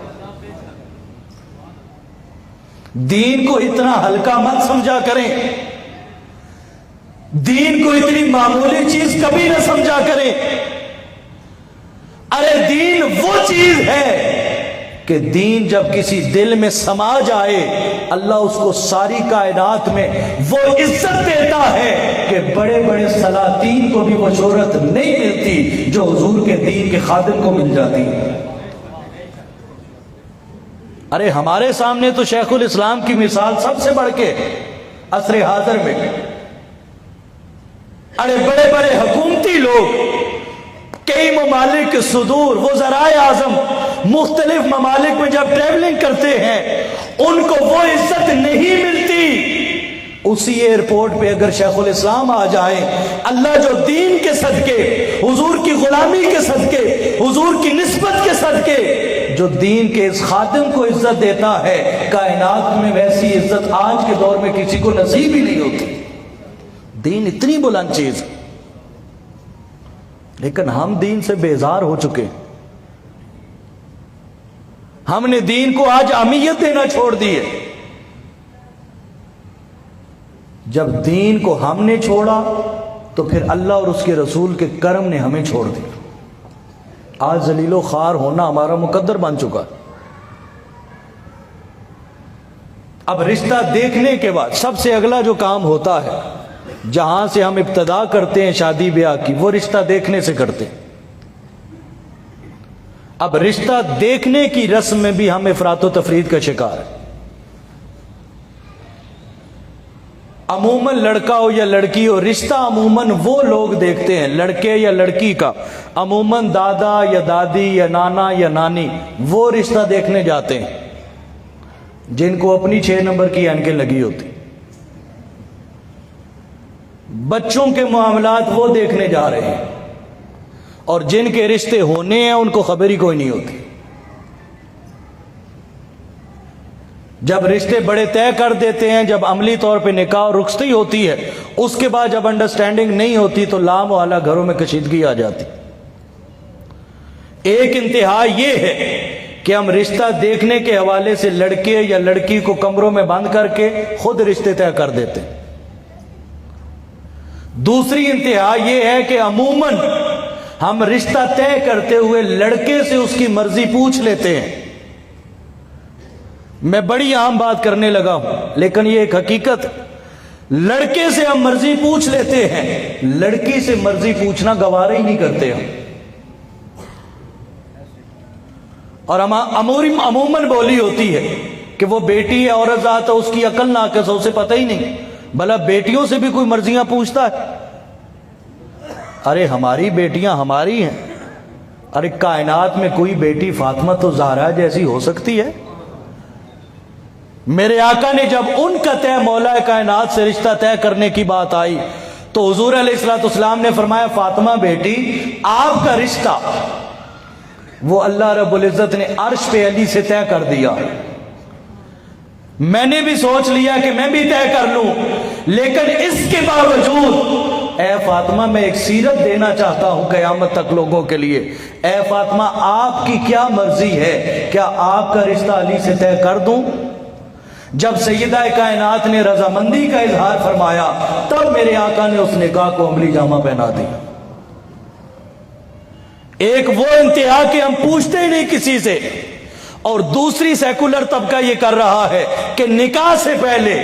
A: دین کو اتنا ہلکا مت سمجھا کریں, دین کو اتنی معمولی چیز کبھی نہ سمجھا کریں. ارے دین وہ چیز ہے کہ دین جب کسی دل میں سما جائے اللہ اس کو ساری کائنات میں وہ عزت دیتا ہے کہ بڑے بڑے سلاطین کو بھی وہ شہرت نہیں ملتی جو حضور کے دین کے خادم کو مل جاتی. ارے ہمارے سامنے تو شیخ الاسلام کی مثال سب سے بڑھ کے عصر حاضر میں. ارے بڑے بڑے حکومتی لوگ کئی ممالک کے صدور وزرائے اعظم مختلف ممالک میں جب ٹریولنگ کرتے ہیں ان کو وہ عزت نہیں ملتی. اسی ایئرپورٹ پہ اگر شیخ الاسلام آ جائیں, اللہ جو دین کے صدقے, حضور کی غلامی کے صدقے, حضور کی نسبت کے صدقے جو دین کے اس خادم کو عزت دیتا ہے, کائنات میں ویسی عزت آج کے دور میں کسی کو نصیب ہی نہیں ہوتی. دین اتنی بلند چیز, لیکن ہم دین سے بیزار ہو چکے. ہم نے دین کو آج اہمیت دینا چھوڑ دی ہے. جب دین کو ہم نے چھوڑا تو پھر اللہ اور اس کے رسول کے کرم نے ہمیں چھوڑ دیا. آج ذلیل و خوار ہونا ہمارا مقدر بن چکا ہے. اب رشتہ دیکھنے کے بعد سب سے اگلا جو کام ہوتا ہے, جہاں سے ہم ابتدا کرتے ہیں شادی بیاہ کی, وہ رشتہ دیکھنے سے کرتے ہیں. اب رشتہ دیکھنے کی رسم میں بھی ہم افراط و تفرید کا شکار ہیں. عموماً لڑکا ہو یا لڑکی ہو, رشتہ عموماً وہ لوگ دیکھتے ہیں, لڑکے یا لڑکی کا, عموماً دادا یا دادی یا نانا یا نانی, وہ رشتہ دیکھنے جاتے ہیں جن کو اپنی 6 نمبر کی اینکیں لگی ہوتی. بچوں کے معاملات وہ دیکھنے جا رہے ہیں, اور جن کے رشتے ہونے ہیں ان کو خبر ہی کوئی نہیں ہوتی. جب رشتے بڑے طے کر دیتے ہیں, جب عملی طور پہ نکاح اور رخصتی ہوتی ہے, اس کے بعد جب انڈرسٹینڈنگ نہیں ہوتی تو لام و اعلیٰ گھروں میں کشیدگی آ جاتی. ایک انتہا یہ ہے کہ ہم رشتہ دیکھنے کے حوالے سے لڑکے یا لڑکی کو کمروں میں بند کر کے خود رشتے طے کر دیتے ہیں. دوسری انتہا یہ ہے کہ عموماً ہم رشتہ طے کرتے ہوئے لڑکے سے اس کی مرضی پوچھ لیتے ہیں. میں بڑی عام بات کرنے لگا ہوں, لیکن یہ ایک حقیقت. لڑکے سے ہم مرضی پوچھ لیتے ہیں, لڑکی سے مرضی پوچھنا گوارا ہی نہیں کرتے ہم. اور عموماً بولی ہوتی ہے کہ وہ بیٹی ہے, عورت ذات ہے, اس کی عقل ناقص ہے, اسے پتہ ہی نہیں. بھلا بیٹیوں سے بھی کوئی مرضیاں پوچھتا ہے؟ ارے ہماری بیٹیاں ہماری ہیں. ارے کائنات میں کوئی بیٹی فاطمہ تو زہرا جیسی ہو سکتی ہے؟ میرے آقا نے جب ان کا طے مولا کائنات سے رشتہ طے کرنے کی بات آئی تو حضور علیہ السلام نے فرمایا, فاطمہ بیٹی آپ کا رشتہ وہ اللہ رب العزت نے عرش پہ علی سے طے کر دیا. میں نے بھی سوچ لیا کہ میں بھی طے کر لوں, لیکن اس کے باوجود اے فاطمہ میں ایک سیرت دینا چاہتا ہوں قیامت تک لوگوں کے لیے. اے فاطمہ آپ کی کیا مرضی ہے, کیا آپ کا رشتہ علی سے طے کر دوں؟ جب سیدہ کائنات نے رضامندی کا اظہار فرمایا تب میرے آقا نے اس نکاح کو عملی جامہ پہنا دیا. ایک وہ انتہا کہ ہم پوچھتے ہی نہیں کسی سے, اور دوسری سیکولر طبقہ یہ کر رہا ہے کہ نکاح سے پہلے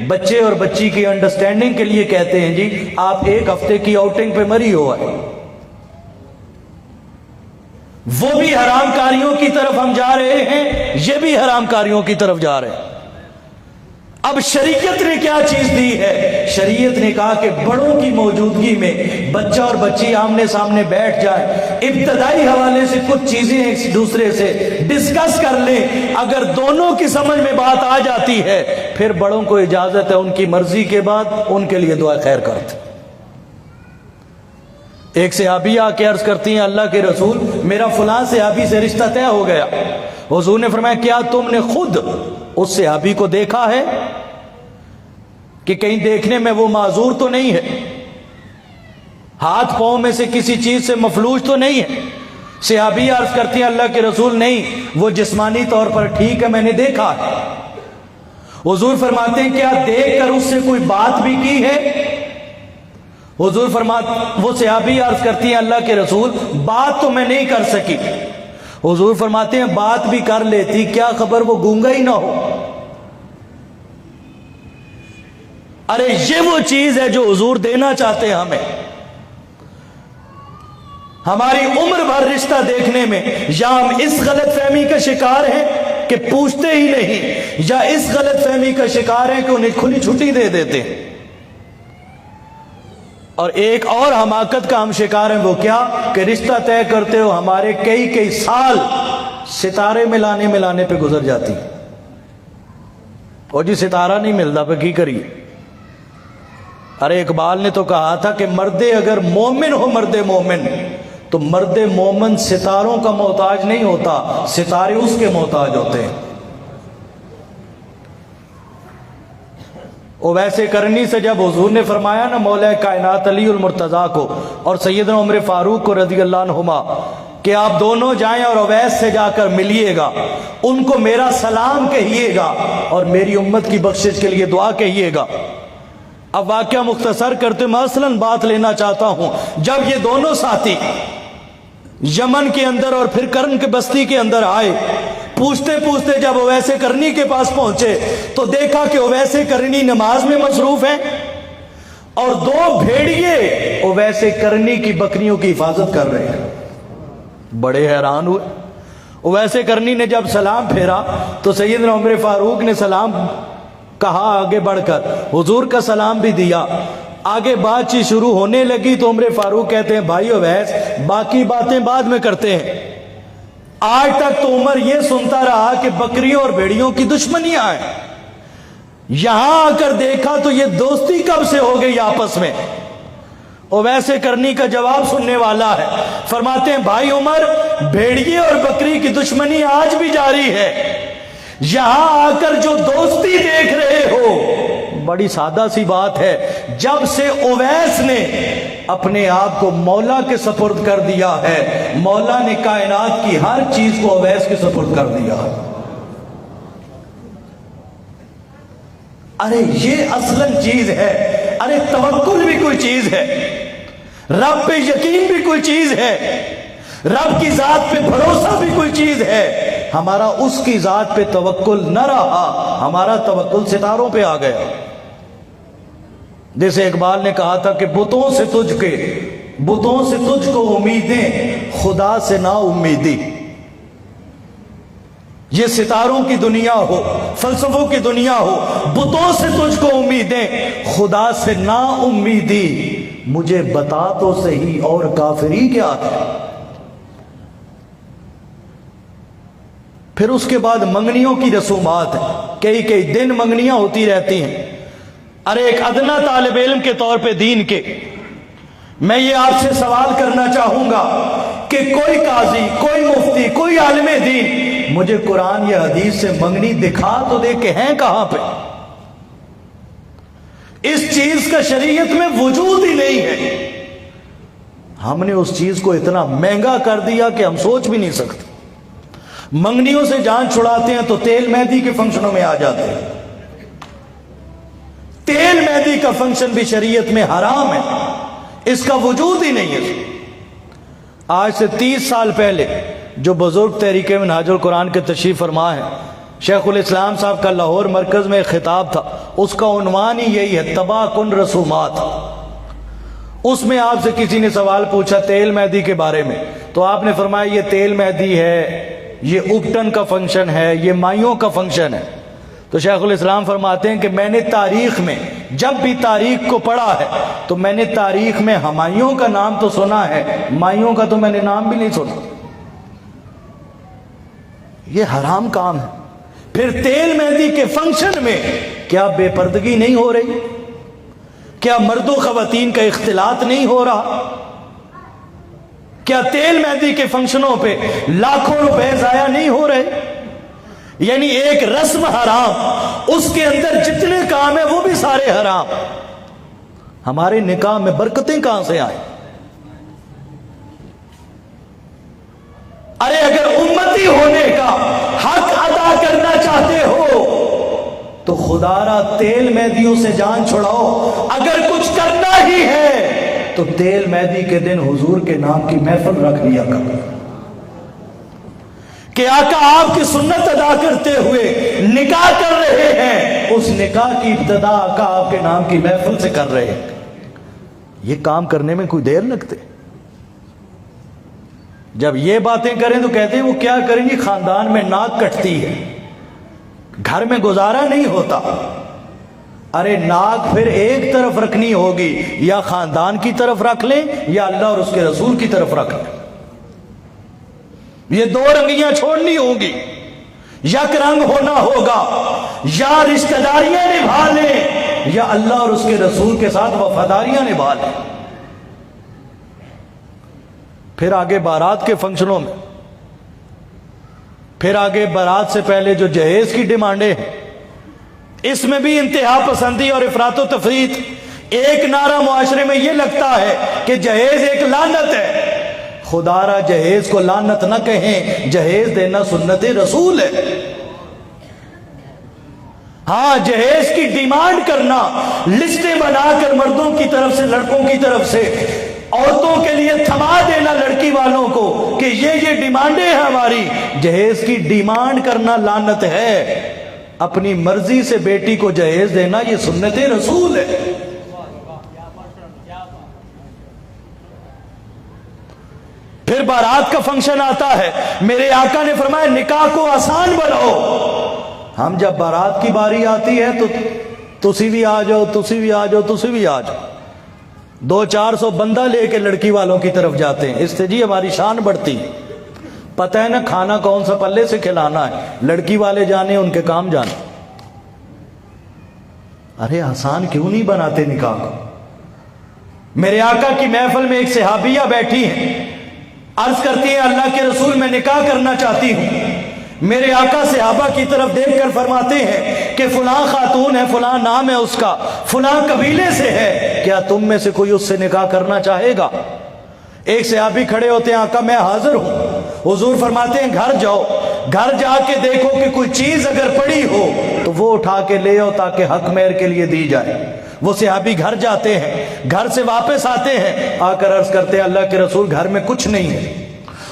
A: بچے اور بچی کی انڈرسٹینڈنگ کے لیے کہتے ہیں جی آپ 1 ہفتے کی آؤٹنگ پہ مری ہو آئے. وہ بھی حرام کاریوں کی طرف ہم جا رہے ہیں, یہ بھی حرام کاریوں کی طرف جا رہے ہیں. اب شریعت نے کیا چیز دی ہے؟ شریعت نے کہا کہ بڑوں کی موجودگی میں بچہ اور بچی آمنے سامنے بیٹھ جائیں, ابتدائی حوالے سے کچھ چیزیں ایک دوسرے سے ڈسکس کر لیں, اگر دونوں کی سمجھ میں بات آ جاتی ہے پھر بڑوں کو اجازت ہے ان کی مرضی کے بعد ان کے لیے دعا خیر کرتے. ایک صحابی آ کے عرض کرتی ہیں اللہ کے رسول میرا فلاں صحابی سے رشتہ طے ہو گیا. حضور نے فرمایا کیا تم نے خود اس صحابی کو دیکھا ہے کہ کہیں دیکھنے میں وہ معذور تو نہیں ہے, ہاتھ پاؤں میں سے کسی چیز سے مفلوج تو نہیں ہے؟ صحابی عرض کرتی ہیں اللہ کے رسول نہیں, وہ جسمانی طور پر ٹھیک ہے میں نے دیکھا ہے. حضور فرماتے ہیں کیا دیکھ کر اس سے کوئی بات بھی کی ہے؟ حضور فرماتے وہ صحابی عرض کرتی ہیں اللہ کے رسول بات تو میں نہیں کر سکی. حضور فرماتے ہیں بات بھی کر لیتی کیا خبر وہ گونگا ہی نہ ہو. ارے یہ وہ چیز ہے جو حضور دینا چاہتے ہیں ہمیں. ہماری عمر بھر رشتہ دیکھنے میں یا ہم اس غلط فہمی کا شکار ہیں کہ پوچھتے ہی نہیں, یا اس غلط فہمی کا شکار ہیں کہ انہیں کھلی چھٹی دے دیتے ہیں. اور ایک اور حماقت کا ہم شکار ہیں, وہ کیا کہ رشتہ طے کرتے ہو ہمارے کئی سال ستارے ملانے پہ گزر جاتی. اور جی ستارہ نہیں ملتا پہ کی کریے. ارے اقبال نے تو کہا تھا کہ مرد اگر مومن ہو مرد مومن تو مرد مومن ستاروں کا محتاج نہیں ہوتا, ستارے اس کے محتاج ہوتے ہیں. ویسے کرنی سے جب حضور نے فرمایا نا مولا کائنات علی المرتضیٰ کو اور سیدنا عمر فاروق کو رضی اللہ عنہما کہ آپ دونوں جائیں اور اویس سے جا کر ملیے گا, ان کو میرا سلام کہیے گا اور میری امت کی بخشش کے لیے دعا کہیے گا. اب واقعہ مختصر کرتے میں اصلاً بات لینا چاہتا ہوں. جب یہ دونوں ساتھی یمن کے اندر اور پھر کرن کے بستی کے اندر آئے, پوچھتے پوچھتے جب اویس کرنی کے پاس پہنچے تو دیکھا کہ اویس کرنی نماز میں مصروف ہیں اور 2 بھیڑیے اویس کرنی کی بکریوں کی حفاظت کر رہے ہیں. بڑے حیران ہوئے. اویس کرنی نے جب سلام پھیرا تو سیدنا عمر فاروق نے سلام کہا آگے بڑھ کر, حضور کا سلام بھی دیا. آگے بات چیت شروع ہونے لگی تو عمر فاروق کہتے ہیں بھائی اویس باقی باتیں بعد میں کرتے ہیں. آج تک تو عمر یہ سنتا رہا کہ بکریوں اور بھیڑیوں کی دشمنیاں ہیں, یہاں آ کر دیکھا تو یہ دوستی کب سے ہو گئی آپس میں. اویس کرنی کا جواب سننے والا ہے. فرماتے ہیں بھائی عمر بھیڑیے اور بکری کی دشمنی آج بھی جاری ہے, یہاں آ کر جو دوستی دیکھ رہے ہو بڑی سادہ سی بات ہے. جب سے اویس نے اپنے آپ کو مولا کے سپرد کر دیا ہے, مولا نے کائنات کی ہر چیز کو اویس کے سپرد کر دیا. ارے یہ اصلاً چیز ہے. ارے توکل بھی کوئی چیز ہے, رب پہ یقین بھی کوئی چیز ہے, رب کی ذات پہ بھروسہ بھی کوئی چیز ہے. ہمارا اس کی ذات پہ توکل نہ رہا, ہمارا توکل ستاروں پہ آ گیا. جیسے اقبال نے کہا تھا کہ بتوں سے تجھ کو امیدیں, خدا سے نا امیدی. یہ ستاروں کی دنیا ہو, فلسفوں کی دنیا ہو, بتوں سے تجھ کو امیدیں, خدا سے نا امیدی. مجھے بتا تو صحیح اور کافری کیا ہے. پھر اس کے بعد منگنیوں کی رسومات ہیں, کئی دن منگنیاں ہوتی رہتی ہیں. ارے ایک ادنا طالب علم کے طور پہ دین کے میں یہ آپ سے سوال کرنا چاہوں گا کہ کوئی قاضی, کوئی مفتی, کوئی عالم دین مجھے قرآن یا حدیث سے منگنی دکھا تو دے کہ ہیں کہاں پہ. اس چیز کا شریعت میں وجود ہی نہیں ہے. ہم نے اس چیز کو اتنا مہنگا کر دیا کہ ہم سوچ بھی نہیں سکتے. منگنیوں سے جان چھڑاتے ہیں تو تیل مہندی کے فنکشنوں میں آ جاتے ہیں. تیل مہندی کا فنکشن بھی شریعت میں حرام ہے, اس کا وجود ہی نہیں ہے. آج سے 30 سال پہلے جو بزرگ تحریک منہاج القرآن کے تشریف فرما ہے، شیخ الاسلام صاحب کا لاہور مرکز میں ایک خطاب تھا، اس کا عنوان ہی یہی ہے، تباہ کن رسومات۔ اس میں آپ سے کسی نے سوال پوچھا تیل مہدی کے بارے میں، تو آپ نے فرمایا یہ تیل مہدی ہے، یہ اپٹن کا فنکشن ہے، یہ مائیوں کا فنکشن ہے۔ تو شیخ الاسلام فرماتے ہیں کہ میں نے تاریخ میں جب بھی تاریخ کو پڑھا ہے تو میں نے تاریخ میں ہمایوں کا نام تو سنا ہے، مائیوں کا تو میں نے نام بھی نہیں سنا۔ یہ حرام کام ہے۔ پھر تیل مہندی کے فنکشن میں کیا بے پردگی نہیں ہو رہی؟ کیا مرد و خواتین کا اختلاط نہیں ہو رہا؟ کیا تیل مہندی کے فنکشنوں پہ لاکھوں روپے ضائع نہیں ہو رہے؟ یعنی ایک رسم حرام، اس کے اندر جتنے کام ہیں وہ بھی سارے حرام۔ ہمارے نکاح میں برکتیں کہاں سے آئیں؟ ارے اگر امتی ہونے کا حق ادا کرنا چاہتے ہو تو خدا را تیل مہندیوں سے جان چھڑاؤ۔ اگر کچھ کرنا ہی ہے تو تیل مہندی کے دن حضور کے نام کی محفل رکھ لیا کرو کہ آقا آپ کی سنت ادا کرتے ہوئے نکاح کر رہے ہیں، اس نکاح کی ابتدا آقا آپ کے نام کی محفل سے کر رہے ہیں۔ یہ کام کرنے میں کوئی دیر لگتے؟ جب یہ باتیں کریں تو کہتے ہیں وہ کیا کریں گی، خاندان میں ناک کٹتی ہے، گھر میں گزارا نہیں ہوتا۔ ارے ناک پھر ایک طرف رکھنی ہوگی، یا خاندان کی طرف رکھ لیں یا اللہ اور اس کے رسول کی طرف رکھ لیں۔ یہ دو رنگیاں چھوڑنی ہوگی، یک رنگ ہونا ہوگا، یا رشتہ داریاں نبھا لیں یا اللہ اور اس کے رسول کے ساتھ وفاداریاں نبھا لیں۔ پھر آگے بارات کے فنکشنوں میں، پھر آگے بارات سے پہلے جو جہیز کی ڈیمانڈیں ہیں، اس میں بھی انتہا پسندی اور افراط و تفریط۔ ایک نعرہ معاشرے میں یہ لگتا ہے کہ جہیز ایک لعنت ہے۔ خدا را جہیز کو لعنت نہ کہیں، جہیز دینا سنت رسول ہے۔ ہاں جہیز کی ڈیمانڈ کرنا، لسٹیں بنا کر مردوں کی طرف سے لڑکوں کی طرف سے عورتوں کے لیے تھما دینا لڑکی والوں کو کہ یہ ڈیمانڈیں ہیں ہماری، جہیز کی ڈیمانڈ کرنا لعنت ہے۔ اپنی مرضی سے بیٹی کو جہیز دینا یہ سنت رسول ہے۔ پھر بارات کا فنکشن آتا ہے، میرے آقا نے فرمایا نکاح کو آسان بناؤ۔ ہم جب بارات کی باری آتی ہے تو تسی بھی آ جاؤ، تسی بھی آ جاؤ، تسی بھی آ جاؤ، 200-400 بندہ لے کے لڑکی والوں کی طرف جاتے ہیں۔ اس سے جی ہماری شان بڑھتی، پتہ ہے نا کھانا کون سا پلے سے کھلانا ہے، لڑکی والے جانے ان کے کام جانے۔ ارے آسان کیوں نہیں بناتے نکاح کو؟ میرے آقا کی محفل میں ایک صحابیہ بیٹھی ہیں، عرض کرتی ہیں اللہ کے رسول میں نکاح کرنا چاہتی ہوں۔ میرے آقا صحابہ کی طرف دیکھ کر فرماتے ہیں کہ فلاں خاتون ہے، فلاں نام ہے اس کا، فلاں قبیلے سے ہے، کیا تم میں سے کوئی اس سے نکاح کرنا چاہے گا؟ ایک صحابی کھڑے ہوتے ہیں، آقا میں حاضر ہوں۔ حضور فرماتے ہیں گھر جاؤ، گھر جا کے دیکھو کہ کوئی چیز اگر پڑی ہو تو وہ اٹھا کے لے آؤ تاکہ حق مہر کے لیے دی جائے۔ وہ صحابی گھر جاتے ہیں، گھر سے واپس آتے ہیں، آ کر عرض کرتے ہیں اللہ کے رسول گھر میں کچھ نہیں ہے۔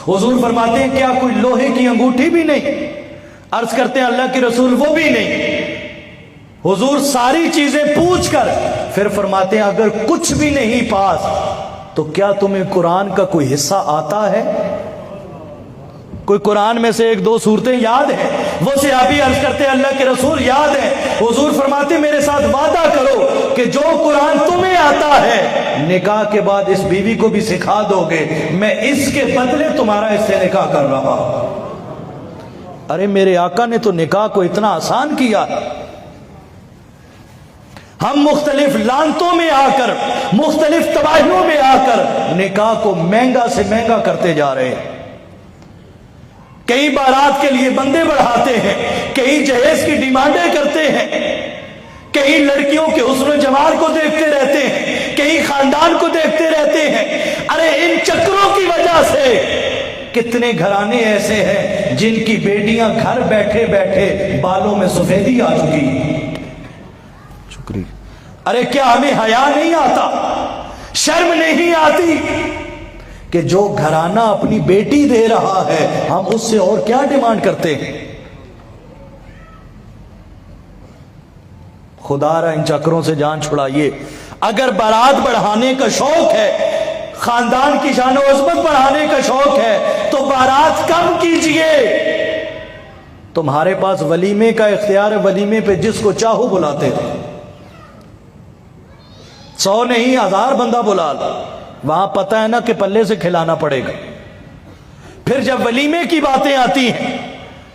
A: حضور فرماتے ہیں کیا کوئی لوہے کی انگوٹھی بھی نہیں؟ عرض کرتے ہیں اللہ کے رسول وہ بھی نہیں۔ حضور ساری چیزیں پوچھ کر پھر فرماتے ہیں اگر کچھ بھی نہیں پاس تو کیا تمہیں قرآن کا کوئی حصہ آتا ہے؟ کوئی قرآن میں سے 1-2 صورتیں یاد ہیں؟ وہ صحابی عرض کرتے ہیں اللہ کے رسول یاد ہے۔ حضور فرماتے ہیں میرے ساتھ وعدہ کرو کہ جو قرآن تمہیں آتا ہے نکاح کے بعد اس بیوی کو بھی سکھا دو گے، میں اس کے بدلے تمہارا اس سے نکاح کر رہا ہوں۔ ارے میرے آقا نے تو نکاح کو اتنا آسان کیا۔ ہم مختلف لانتوں میں آ کر، مختلف تباہیوں میں آ کر نکاح کو مہنگا سے مہنگا کرتے جا رہے ہیں۔ کئی بارات کے لیے بندے بڑھاتے ہیں، کئی جہیز کی ڈیمانڈیں کرتے ہیں، کئی لڑکیوں کے حسن و جمال کو دیکھتے رہتے ہیں، کئی خاندان کو دیکھتے رہتے ہیں۔ ارے ان چکروں کی وجہ سے کتنے گھرانے ایسے ہیں جن کی بیٹیاں گھر بیٹھے بیٹھے بالوں میں سفیدی آ چکی۔ شکریہ۔ ارے کیا ہمیں حیا نہیں آتا؟ شرم نہیں آتی کہ جو گھرانہ اپنی بیٹی دے رہا ہے ہم اس سے اور کیا ڈیمانڈ کرتے ہیں؟ خدا را ان چکروں سے جان چھڑائیے۔ اگر بارات بڑھانے کا شوق ہے، خاندان کی شان و عظمت بڑھانے کا شوق ہے تو بارات کم کیجئے۔ تمہارے پاس ولیمے کا اختیار ہے، ولیمے پہ جس کو چاہو بلاتے تھے، 100 نہیں 1000 بندہ بلا لو، وہاں پتہ ہے نا کہ پلے سے کھلانا پڑے گا۔ پھر جب ولیمے کی باتیں آتی ہیں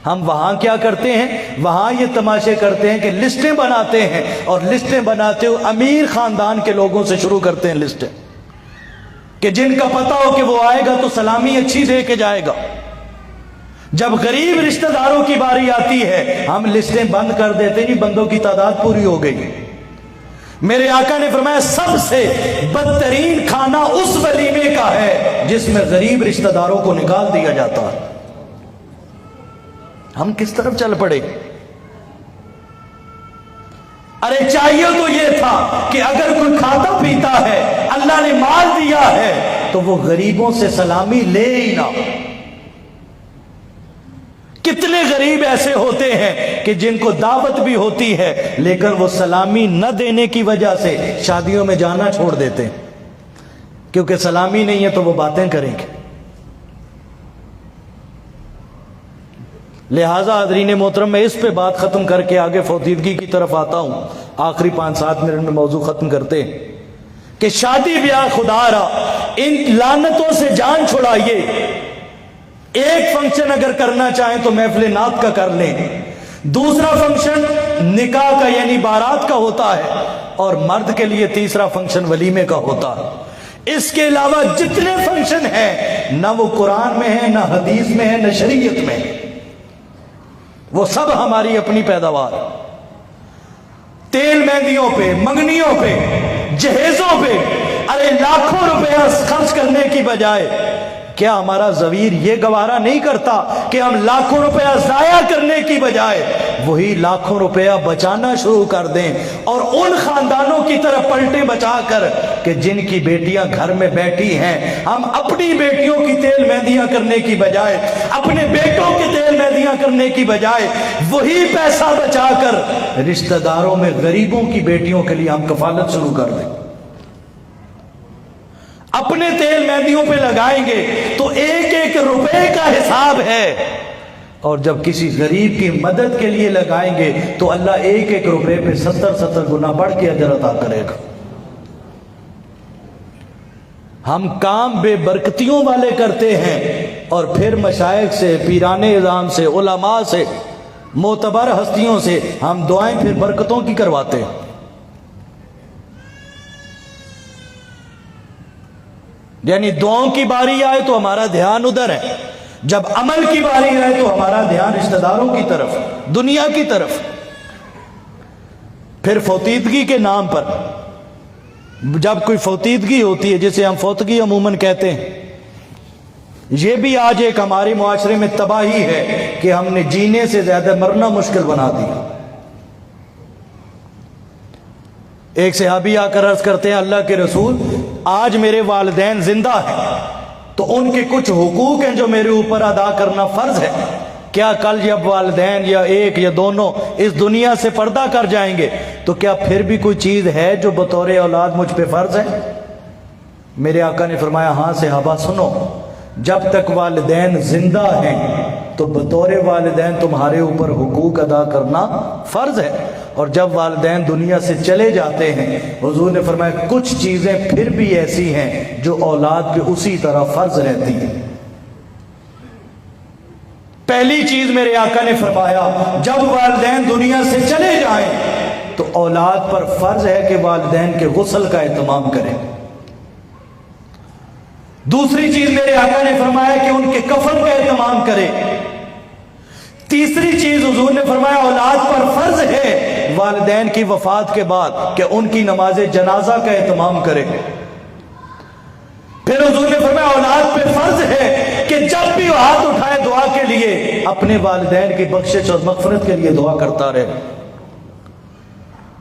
A: ہم وہاں کیا کرتے ہیں؟ وہاں یہ تماشے کرتے ہیں کہ لسٹیں بناتے ہیں، اور لسٹیں بناتے ہوئے امیر خاندان کے لوگوں سے شروع کرتے ہیں لسٹیں، کہ جن کا پتہ ہو کہ وہ آئے گا تو سلامی اچھی دے کے جائے گا۔ جب غریب رشتہ داروں کی باری آتی ہے ہم لسٹیں بند کر دیتے ہیں، بندوں کی تعداد پوری ہو گئی۔ میرے آقا نے فرمایا سب سے بدترین کھانا اس ولیمے کا ہے جس میں غریب رشتہ داروں کو نکال دیا جاتا ہے۔ ہم کس طرف چل پڑے؟ ارے چاہیے تو یہ تھا کہ اگر کوئی کھاتا پیتا ہے، اللہ نے مال دیا ہے، تو وہ غریبوں سے سلامی لے ہی نہ۔ کتنے غریب ایسے ہوتے ہیں کہ جن کو دعوت بھی ہوتی ہے لیکن وہ سلامی نہ دینے کی وجہ سے شادیوں میں جانا چھوڑ دیتے ہیں، کیونکہ سلامی نہیں ہے تو وہ باتیں کریں گے۔ لہٰذا حضرین محترم میں اس پہ بات ختم کر کے آگے فوتیدگی کی طرف آتا ہوں۔ آخری 5-7 منٹ میں موضوع ختم کرتے ہیں کہ شادی بیاہ خدا را ان لعنتوں سے جان چھڑائیے۔ ایک فنکشن اگر کرنا چاہیں تو محفل نعت کا کر لیں، دوسرا فنکشن نکاح کا یعنی بارات کا ہوتا ہے، اور مرد کے لیے تیسرا فنکشن ولیمے کا ہوتا ہے۔ اس کے علاوہ جتنے فنکشن ہیں نہ وہ قرآن میں ہیں، نہ حدیث میں ہیں، نہ شریعت میں ہیں، وہ سب ہماری اپنی پیداوار۔ تیل مہندیوں پہ، منگنیوں پہ، جہیزوں پہ ارے لاکھوں روپیہ خرچ کرنے کی بجائے کیا ہمارا ضمیر یہ گوارا نہیں کرتا کہ ہم لاکھوں روپیہ ضائع کرنے کی بجائے وہی لاکھوں روپیہ بچانا شروع کر دیں، اور ان خاندانوں کی طرف پلٹیں بچا کر کہ جن کی بیٹیاں گھر میں بیٹھی ہیں، ہم اپنی بیٹیوں کی تیل مہندیاں کرنے کی بجائے، اپنے بیٹوں کی تیل مہندیاں کرنے کی بجائے وہی پیسہ بچا کر رشتہ داروں میں غریبوں کی بیٹیوں کے لیے ہم کفالت شروع کر دیں۔ اپنے تیل مہندیوں پہ لگائیں گے تو 1-1 روپے کا حساب ہے، اور جب کسی غریب کی مدد کے لیے لگائیں گے تو اللہ 1-1 روپے پہ 70 گنا بڑھ کے اجر عطا کرے گا۔ ہم کام بے برکتیوں والے کرتے ہیں اور پھر مشائخ سے، پیران اعظام سے، علماء سے، معتبر ہستیوں سے ہم دعائیں پھر برکتوں کی کرواتے ہیں۔ یعنی دعاؤں کی باری آئے تو ہمارا دھیان ادھر ہے، جب عمل کی باری آئے تو ہمارا دھیان رشتہ داروں کی طرف، دنیا کی طرف۔ پھر فوتیدگی کے نام پر جب کوئی فوتیدگی ہوتی ہے، جسے ہم فوتگی عموماً کہتے ہیں، یہ بھی آج ایک ہمارے معاشرے میں تباہی ہے کہ ہم نے جینے سے زیادہ مرنا مشکل بنا دیا۔ ایک صحابی آ کر عرض کرتے ہیں اللہ کے رسول، آج میرے والدین زندہ ہیں تو ان کے کچھ حقوق ہیں جو میرے اوپر ادا کرنا فرض ہے، کیا کل جب والدین یا ایک یا دونوں اس دنیا سے پردہ کر جائیں گے تو کیا پھر بھی کوئی چیز ہے جو بطور اولاد مجھ پہ فرض ہے؟ میرے آقا نے فرمایا ہاں صحابہ سنو، جب تک والدین زندہ ہیں تو بطور والدین تمہارے اوپر حقوق ادا کرنا فرض ہے، اور جب والدین دنیا سے چلے جاتے ہیں حضور نے فرمایا کچھ چیزیں پھر بھی ایسی ہیں جو اولاد پہ اسی طرح فرض رہتی ہیں۔ پہلی چیز میرے آقا نے فرمایا جب والدین دنیا سے چلے جائیں تو اولاد پر فرض ہے کہ والدین کے غسل کا اہتمام کریں۔ دوسری چیز میرے آقا نے فرمایا کہ ان کے کفن کا اہتمام کرے۔ تیسری چیز حضور نے فرمایا اولاد پر فرض ہے والدین کی وفات کے بعد کہ ان کی نماز جنازہ کا اہتمام کرے۔ پھر حضور نے فرمایا اولاد پہ فرض ہے کہ جب بھی وہ ہاتھ اٹھائے دعا کے لیے اپنے والدین کی بخشش اور مغفرت کے لیے دعا کرتا رہے۔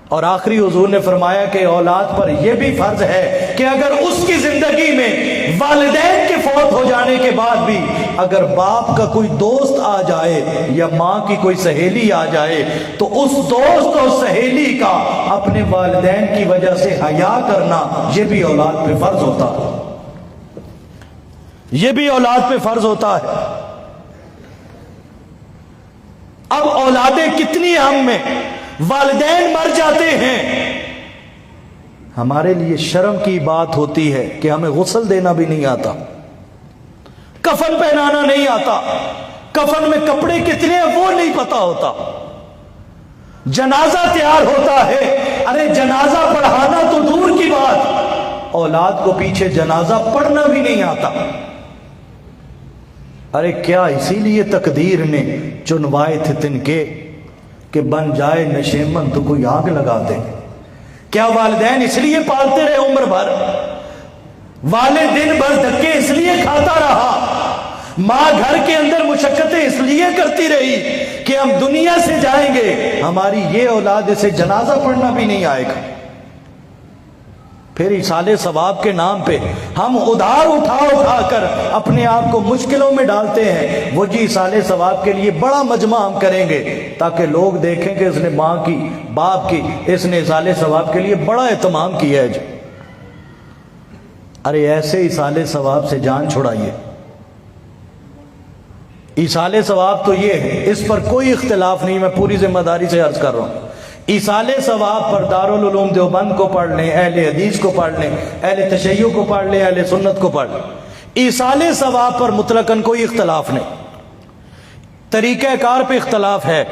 A: اور آخری حضور نے فرمایا کہ اولاد پر یہ بھی فرض ہے کہ اگر اس کی زندگی میں والدین کے فوت ہو جانے کے بعد بھی اگر باپ کا کوئی دوست آ جائے یا ماں کی کوئی سہیلی آ جائے تو اس دوست اور سہیلی کا اپنے والدین کی وجہ سے حیا کرنا یہ بھی اولاد پہ فرض ہوتا ہے، یہ بھی اولاد پہ فرض ہوتا ہے۔ اب اولادیں کتنی اہم ہیں، والدین مر جاتے ہیں، ہمارے لیے شرم کی بات ہوتی ہے کہ ہمیں غسل دینا بھی نہیں آتا، کفن پہنانا نہیں آتا، کفن میں کپڑے کتنے ہیں وہ نہیں پتا ہوتا، جنازہ تیار ہوتا ہے، ارے جنازہ پڑھانا تو دور کی بات، اولاد کو پیچھے جنازہ پڑھنا بھی نہیں آتا۔ ارے کیا اسی لیے تقدیر نے چنوائے تھے تنکے کہ بن جائے نشیمن تو کوئی آگ لگا دے؟ کیا والدین اس لیے پالتے رہے عمر بھر؟ والد دن بھر دھکے اس لیے کھاتا رہا، ماں گھر کے اندر مشقتیں اس لیے کرتی رہی کہ ہم دنیا سے جائیں گے، ہماری یہ اولاد اسے جنازہ پڑھنا بھی نہیں آئے گا۔ پھر ایصال ثواب کے نام پہ ہم ادھار اٹھا کر اپنے آپ کو مشکلوں میں ڈالتے ہیں۔ وہ جی ایصال ثواب کے لیے بڑا مجمع ہم کریں گے تاکہ لوگ دیکھیں کہ اس نے ماں کی، باپ کی، اس نے ایصال ثواب کے لیے بڑا اہتمام کیا ہے جی۔ ارے ایسے ایصال ثواب سے جان چھڑائیے۔ ایصال ثواب تو یہ ہے، اس پر کوئی اختلاف نہیں، میں پوری ذمہ داری سے عرض کر رہا ہوں۔ ایصال ثواب پر دارالعلوم دیوبند کو پڑھ لیں، اہل حدیث کو پڑھ لیں، اہل تشیع کو پڑھ لیں، اہل سنت کو پڑھ لیں، ایصال ثواب پر مطلقاً کوئی اختلاف نہیں، طریقہ کار پہ اختلاف ہے۔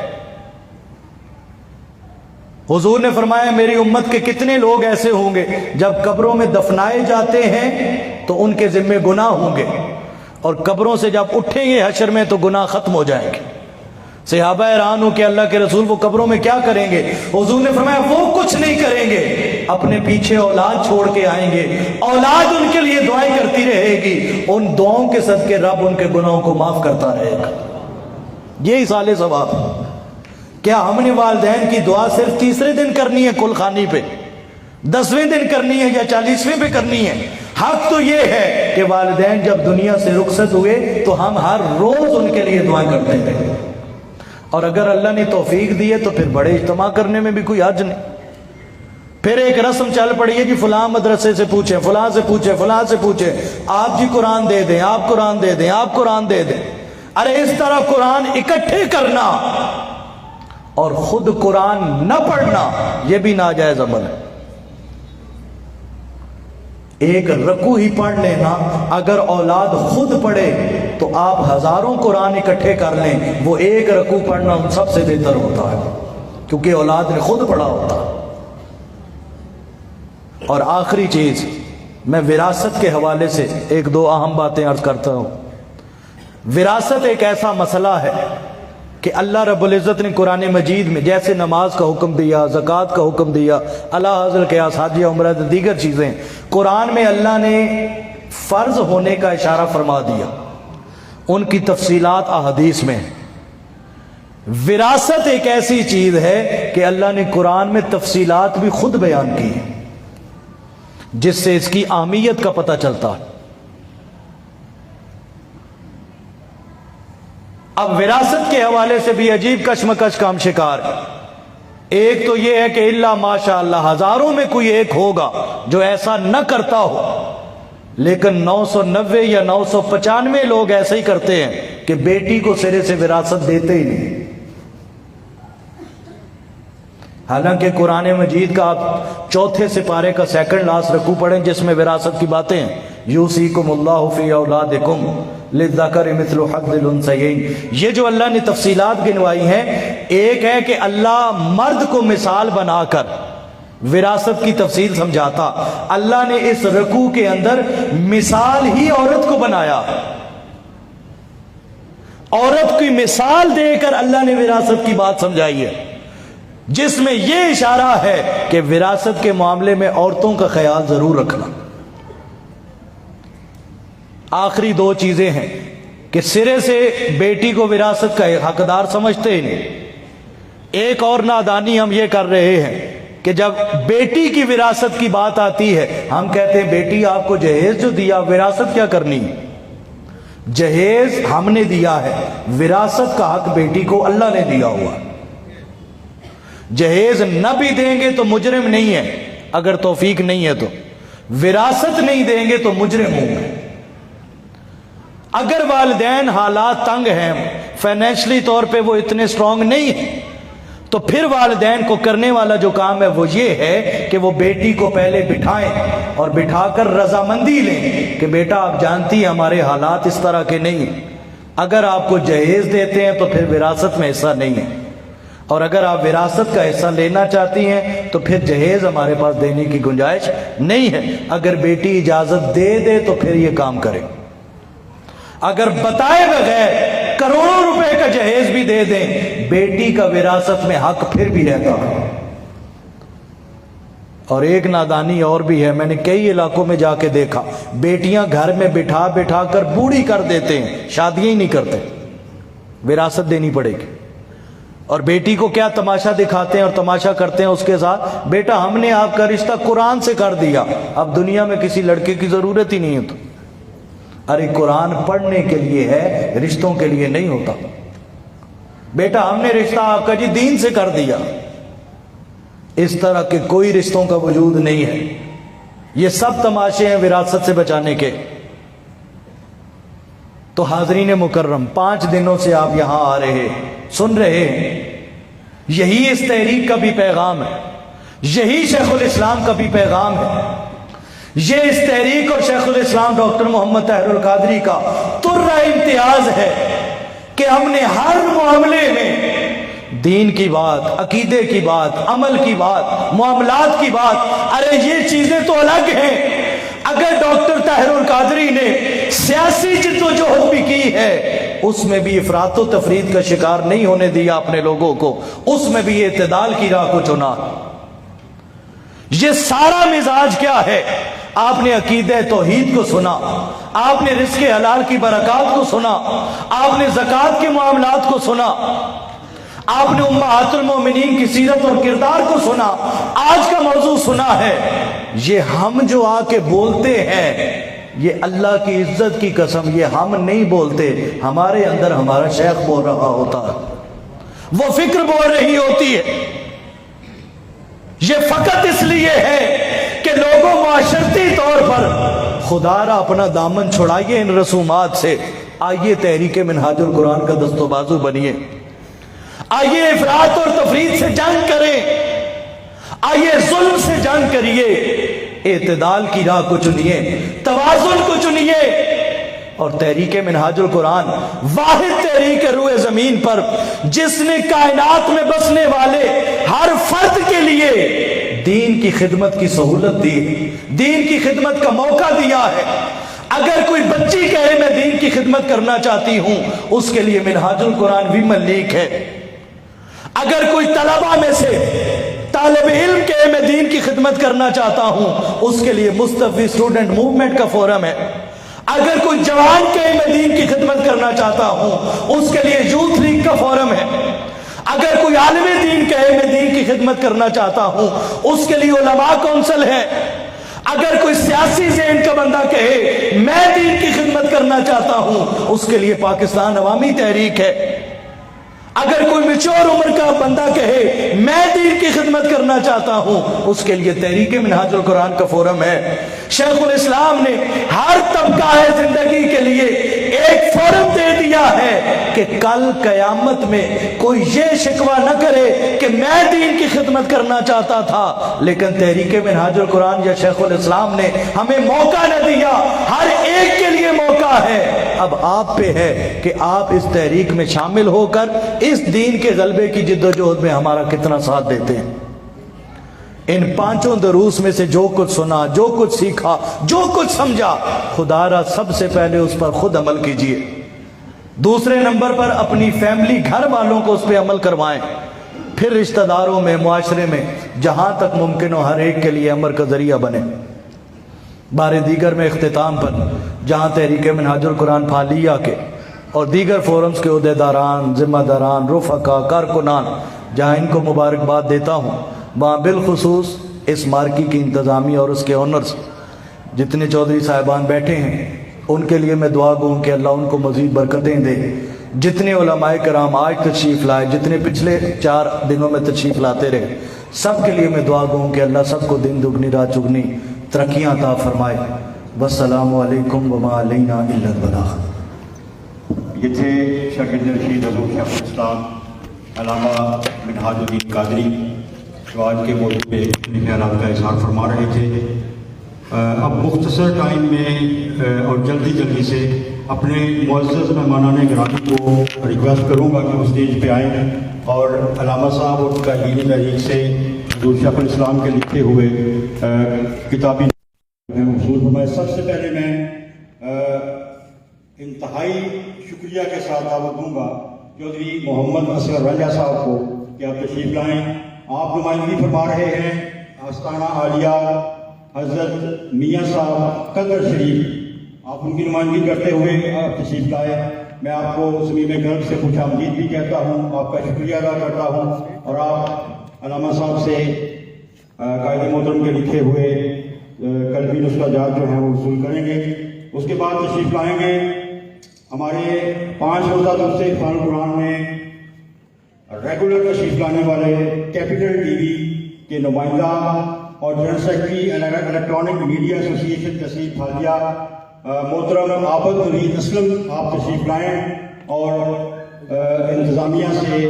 A: حضور نے فرمایا میری امت کے کتنے لوگ ایسے ہوں گے جب قبروں میں دفنائے جاتے ہیں تو ان کے ذمے گناہ ہوں گے، اور قبروں سے جب اٹھیں گے حشر میں تو گناہ ختم ہو جائیں گے۔ صحابہ حیران ہو کہ اللہ کے رسول وہ قبروں میں کیا کریں گے؟ حضور نے فرمایا وہ کچھ نہیں کریں گے، اپنے پیچھے اولاد چھوڑ کے آئیں گے، اولاد ان کے لیے دعائیں کرتی رہے گی، ان دعاؤں کے صدقے رب ان کے گناہوں کو معاف کرتا رہے گا۔ یہ ایصال ثواب۔ کیا ہم نے والدین کی دعا صرف تیسرے دن کرنی ہے کل خوانی پہ، 10ویں دن کرنی ہے یا 40ویں پہ کرنی ہے؟ حق تو یہ ہے کہ والدین جب دنیا سے رخصت ہوئے تو ہم ہر روز ان کے لیے دعائیں کرتے ہیں، اور اگر اللہ نے توفیق دی ہے تو پھر بڑے اجتماع کرنے میں بھی کوئی حرج نہیں۔ پھر ایک رسم چل پڑی ہے کہ فلاں مدرسے سے پوچھیں، فلاں سے پوچھیں، فلاں سے پوچھیں، آپ جی قرآن دے دیں، آپ قرآن دے دیں، آپ قرآن دے دیں۔ ارے اس طرح قرآن اکٹھے کرنا اور خود قرآن نہ پڑھنا یہ بھی ناجائز عمل ہے۔ ایک رکوع ہی پڑھ لینا، اگر اولاد خود پڑھے تو آپ ہزاروں قرآن اکٹھے کر لیں، وہ ایک رکوع پڑھنا ان سب سے بہتر ہوتا ہے کیونکہ اولاد نے خود پڑھا ہوتا ہے۔ اور آخری چیز، میں وراثت کے حوالے سے ایک دو اہم باتیں عرض کرتا ہوں۔ وراثت ایک ایسا مسئلہ ہے کہ اللہ رب العزت نے قرآن مجید میں جیسے نماز کا حکم دیا، زکوٰۃ کا حکم دیا، اللہ حضر قیاس، حج، عمرہ، دیگر چیزیں، قرآن میں اللہ نے فرض ہونے کا اشارہ فرما دیا، ان کی تفصیلات احادیث میں۔ وراثت ایک ایسی چیز ہے کہ اللہ نے قرآن میں تفصیلات بھی خود بیان کی ہیں جس سے اس کی اہمیت کا پتہ چلتا ہے۔ اب وراثت کے حوالے سے بھی عجیب کشمکش کا ہم شکار ہے۔ ایک تو یہ ہے کہ الا ماشاء اللہ ہزاروں میں کوئی ایک ہوگا جو ایسا نہ کرتا ہو، لیکن 990 یا 995 لوگ ایسے ہی کرتے ہیں کہ بیٹی کو سرے سے وراثت دیتے ہی نہیں۔ حالانکہ قرآن مجید کا آپ چوتھے سپارے کا سیکنڈ لاسٹ رکوع پڑھیں جس میں وراثت کی باتیں ہیں، یوصیکم اللہ فی اولادکم للذکر مثل حظ الانثیین، یہ جو اللہ نے تفصیلات گنوائی ہیں، ایک ہے کہ اللہ مرد کو مثال بنا کر وراثت کی تفصیل سمجھاتا، اللہ نے اس رکوع کے اندر مثال ہی عورت کو بنایا، عورت کی مثال دے کر اللہ نے وراثت کی بات سمجھائی ہے، جس میں یہ اشارہ ہے کہ وراثت کے معاملے میں عورتوں کا خیال ضرور رکھنا۔ آخری دو چیزیں ہیں کہ سرے سے بیٹی کو وراثت کا حقدار سمجھتے ہی نہیں۔ ایک اور نادانی ہم یہ کر رہے ہیں کہ جب بیٹی کی وراثت کی بات آتی ہے ہم کہتے ہیں بیٹی آپ کو جہیز جو دیا وراثت کیا کرنی ہے؟ جہیز ہم نے دیا ہے، وراثت کا حق بیٹی کو اللہ نے دیا ہوا۔ جہیز نہ بھی دیں گے تو مجرم نہیں ہے، اگر توفیق نہیں ہے تو وراثت نہیں دیں گے تو مجرم ہوں گے۔ اگر والدین حالات تنگ ہیں، فائنینشلی طور پہ وہ اتنے سٹرونگ نہیں ہیں، تو پھر والدین کو کرنے والا جو کام ہے وہ یہ ہے کہ وہ بیٹی کو پہلے بٹھائیں اور بٹھا کر رضامندی لیں کہ بیٹا آپ جانتی ہیں ہمارے حالات اس طرح کے نہیں ہیں، اگر آپ کو جہیز دیتے ہیں تو پھر وراثت میں حصہ نہیں ہے، اور اگر آپ وراثت کا حصہ لینا چاہتی ہیں تو پھر جہیز ہمارے پاس دینے کی گنجائش نہیں ہے۔ اگر بیٹی اجازت دے دے تو پھر یہ کام کرے، اگر بتائے بغیر کروڑوں روپے کا جہیز بھی دے دیں، بیٹی کا وراثت میں حق پھر بھی رہتا ہے۔ اور ایک نادانی اور بھی ہے، میں نے کئی علاقوں میں جا کے دیکھا، بیٹیاں گھر میں بٹھا بٹھا کر بوڑھی کر دیتے ہیں، شادیاں ہی نہیں کرتے، وراثت دینی پڑے گی۔ اور بیٹی کو کیا تماشا دکھاتے ہیں اور تماشا کرتے ہیں اس کے ساتھ، بیٹا ہم نے آپ کا رشتہ قرآن سے کر دیا، اب دنیا میں کسی لڑکے کی ضرورت ہی نہیں ہے۔ تو ارے قرآن پڑھنے کے لیے ہے، رشتوں کے لیے نہیں ہوتا۔ بیٹا ہم نے رشتہ آپ کا جی دین سے کر دیا۔ اس طرح کے کوئی رشتوں کا وجود نہیں ہے، یہ سب تماشے ہیں وراثت سے بچانے کے۔ تو حاضرین مکرم، 5 دنوں سے آپ یہاں آ رہے سن رہے ہیں، یہی اس تحریک کا بھی پیغام ہے، یہی شیخ الاسلام کا بھی پیغام ہے۔ یہ اس تحریک اور شیخ الاسلام ڈاکٹر محمد طاہر القادری کا ترہ امتیاز ہے کہ ہم نے ہر معاملے میں دین کی بات، عقیدے کی بات، عمل کی بات، معاملات کی بات، ارے یہ چیزیں تو الگ ہیں۔ اگر ڈاکٹر طاہر القادری نے سیاسی جدوجہد بھی کی ہے، اس میں بھی افراط و تفرید کا شکار نہیں ہونے دیا اپنے لوگوں کو، اس میں بھی اعتدال کی راہ کو چنا۔ یہ سارا مزاج کیا ہے؟ آپ نے عقیدہ توحید کو سنا، آپ نے رزق حلال کی برکات کو سنا، آپ نے زکوٰۃ کے معاملات کو سنا، آپ نے امہات المومنین کی سیرت اور کردار کو سنا، آج کا موضوع سنا ہے۔ یہ ہم جو آ کے بولتے ہیں، یہ اللہ کی عزت کی قسم یہ ہم نہیں بولتے، ہمارے اندر ہمارا شیخ بول رہا ہوتا ہے، وہ فکر بول رہی ہوتی ہے۔ یہ فقط اس لیے ہے کہ لوگوں معاشرتی طور پر خدا را اپنا دامن چھڑائیے ان رسومات سے، آئیے تحریک منہاج القرآن کا دست و بازو بنیے، آئیے افراط اور تفرید سے جنگ کریں، آئیے ظلم سے جنگ کریے، اعتدال کی راہ کو چنیے، توازن کو چنیے۔ اور تحریک منہاج القرآن واحد تحریک روئے زمین پر جس نے کائنات میں بسنے والے ہر فرد کے لیے دین کی خدمت کی سہولت دی، دین کی خدمت کا موقع دیا ہے۔ اگر کوئی بچی کہے میں دین کی خدمت کرنا چاہتی ہوں، اس کے لیے منہاج القرآن ویمن لیگ ہے۔ اگر کوئی طلبہ میں سے طالب علم کہے میں دین کی خدمت کرنا چاہتا ہوں، اس کے لیے مصطفی اسٹوڈنٹ موومنٹ کا فورم ہے۔ اگر کوئی جوان کہے میں دین کی خدمت کرنا چاہتا ہوں، اس کے لیے یوتھ لیگ کا فورم ہے۔ اگر کوئی عالم دین کہے میں دین کی خدمت کرنا چاہتا ہوں، اس کے لیے علماء کونسل ہے۔ اگر کوئی سیاسی ذہن کا بندہ کہے میں دین کی خدمت کرنا چاہتا ہوں، اس کے لیے پاکستان عوامی تحریک ہے۔ اگر کوئی میچور عمر کا بندہ کہے میں دین کی خدمت کرنا چاہتا ہوں، اس کے لیے تحریک منہاج القرآن کا فورم ہے۔ شیخ الاسلام نے ہر طبقہ زندگی کے لیے ایک فورم دے دیا ہے کہ کل قیامت میں کوئی یہ شکوہ نہ کرے کہ میں دین کی خدمت کرنا چاہتا تھا لیکن تحریک منہاج القرآن یا شیخ الاسلام نے ہمیں موقع نہ دیا۔ ہر ایک کے لیے موقع ہے، اب آپ پہ ہے کہ آپ اس تحریک میں شامل ہو کر اس دین کے غلبے کی جدوجہد میں ہمارا کتنا ساتھ دیتے ہیں۔ ان 5 دروس میں سے جو کچھ سنا، جو کچھ سیکھا، جو کچھ سمجھا، خدا را سب سے پہلے اس پر خود عمل کیجئے۔ دوسرے نمبر پر اپنی فیملی گھر والوں کو اس پہ عمل کروائیں، پھر رشتہ داروں میں، معاشرے میں جہاں تک ممکن ہو ہر ایک کے لیے امر کا ذریعہ بنے۔ بارے دیگر میں اختتام پر جہاں تحریک منہاج القرآن پھالیہ کے اور دیگر فورمز کے عہدیداران، ذمہ داران، رفقا، کارکنان جہاں ان کو مبارکباد دیتا ہوں، وہاں بالخصوص اس مارکی کی انتظامیہ اور اس کے اونرز جتنے چودھری صاحبان بیٹھے ہیں ان کے لیے میں دعا گوں کہ اللہ ان کو مزید برکتیں دے. جتنے علماء کرام آج تشریف لائے, جتنے پچھلے 4 دنوں میں تشریف لاتے رہے, سب کے لیے میں دعا گوں کہ اللہ سب کو دن دگنی رات چگنی ترقیاں عطا فرمائے. والسلام علیکم وما علینا الا البلاغ.
B: یہ تھے شاگرد رشید حضور شیخ الاسلام علامہ منہاج الدین قادری, جو آج کے موضوع پہ اپنے خیالات کا اظہار فرما رہے تھے. اب مختصر ٹائم میں اور جلدی سے اپنے معزز مہمانان گرامی کو ریکویسٹ کروں گا کہ وہ اسٹیج پہ آئیں اور علامہ صاحب اور کا دینی تحریک سے حضور شیخ الاسلام کے لکھے ہوئے کتابی وصول فرمائے. سب سے پہلے میں انتہائی شکریہ کے ساتھ دعوت دوں گا چودھری محمد اصغر رنجا صاحب کو کہ آپ تشریف لائیں. آپ نمائندگی فرما رہے ہیں آستانہ عالیہ حضرت میاں صاحب قدر شریف, آپ ان کی نمائندگی کرتے ہوئے آپ تشریف لائے. میں آپ کو صمیم قلب سے خوش آمدید بھی کہتا ہوں, آپ کا شکریہ ادا کرتا ہوں, اور آپ علامہ صاحب سے قائد محترم کے لکھے ہوئے قلبی نسخہ جات جو ہیں وہ وصول کریں گے. اس کے بعد تشریف لائیں گے ہمارے 5 روزہ درس قرآن قرآن میں ریگولر تشریف لانے والے کیپٹل ٹی وی کے نمائندہ اور general secretary electronic media association تشریف حالیہ محترم عابد نوید اسلم, آپ تشریف لائیں اور انتظامیہ سے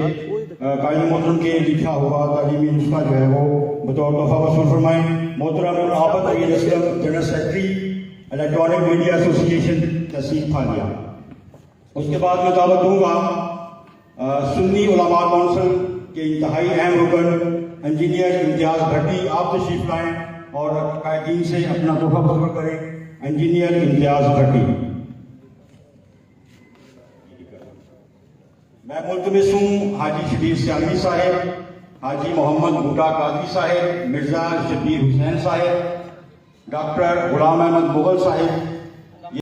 B: قائد محترم کے لکھا ہوا تعلیمی نسخہ جو ہے وہ بطور تحفہ وصول فرمائیں. محترم Abid Naveed Aslam general secretary electronic media association تشریف حالیہ. اس کے بعد میں دعوت دوں گا سنی علماء کونسل کے انتہائی اہم رکن انجینئر امتیاز بھٹی, آپ تشریف لائیں اور قائدین سے اپنا تحفہ وصول کریں. انجینئر امتیاز بھٹی. میں ملتمس ہوں حاجی شبیر سیالوی صاحب, حاجی محمد بھٹا قادری صاحب, مرزا شبیر حسین صاحب, ڈاکٹر غلام احمد مغل صاحب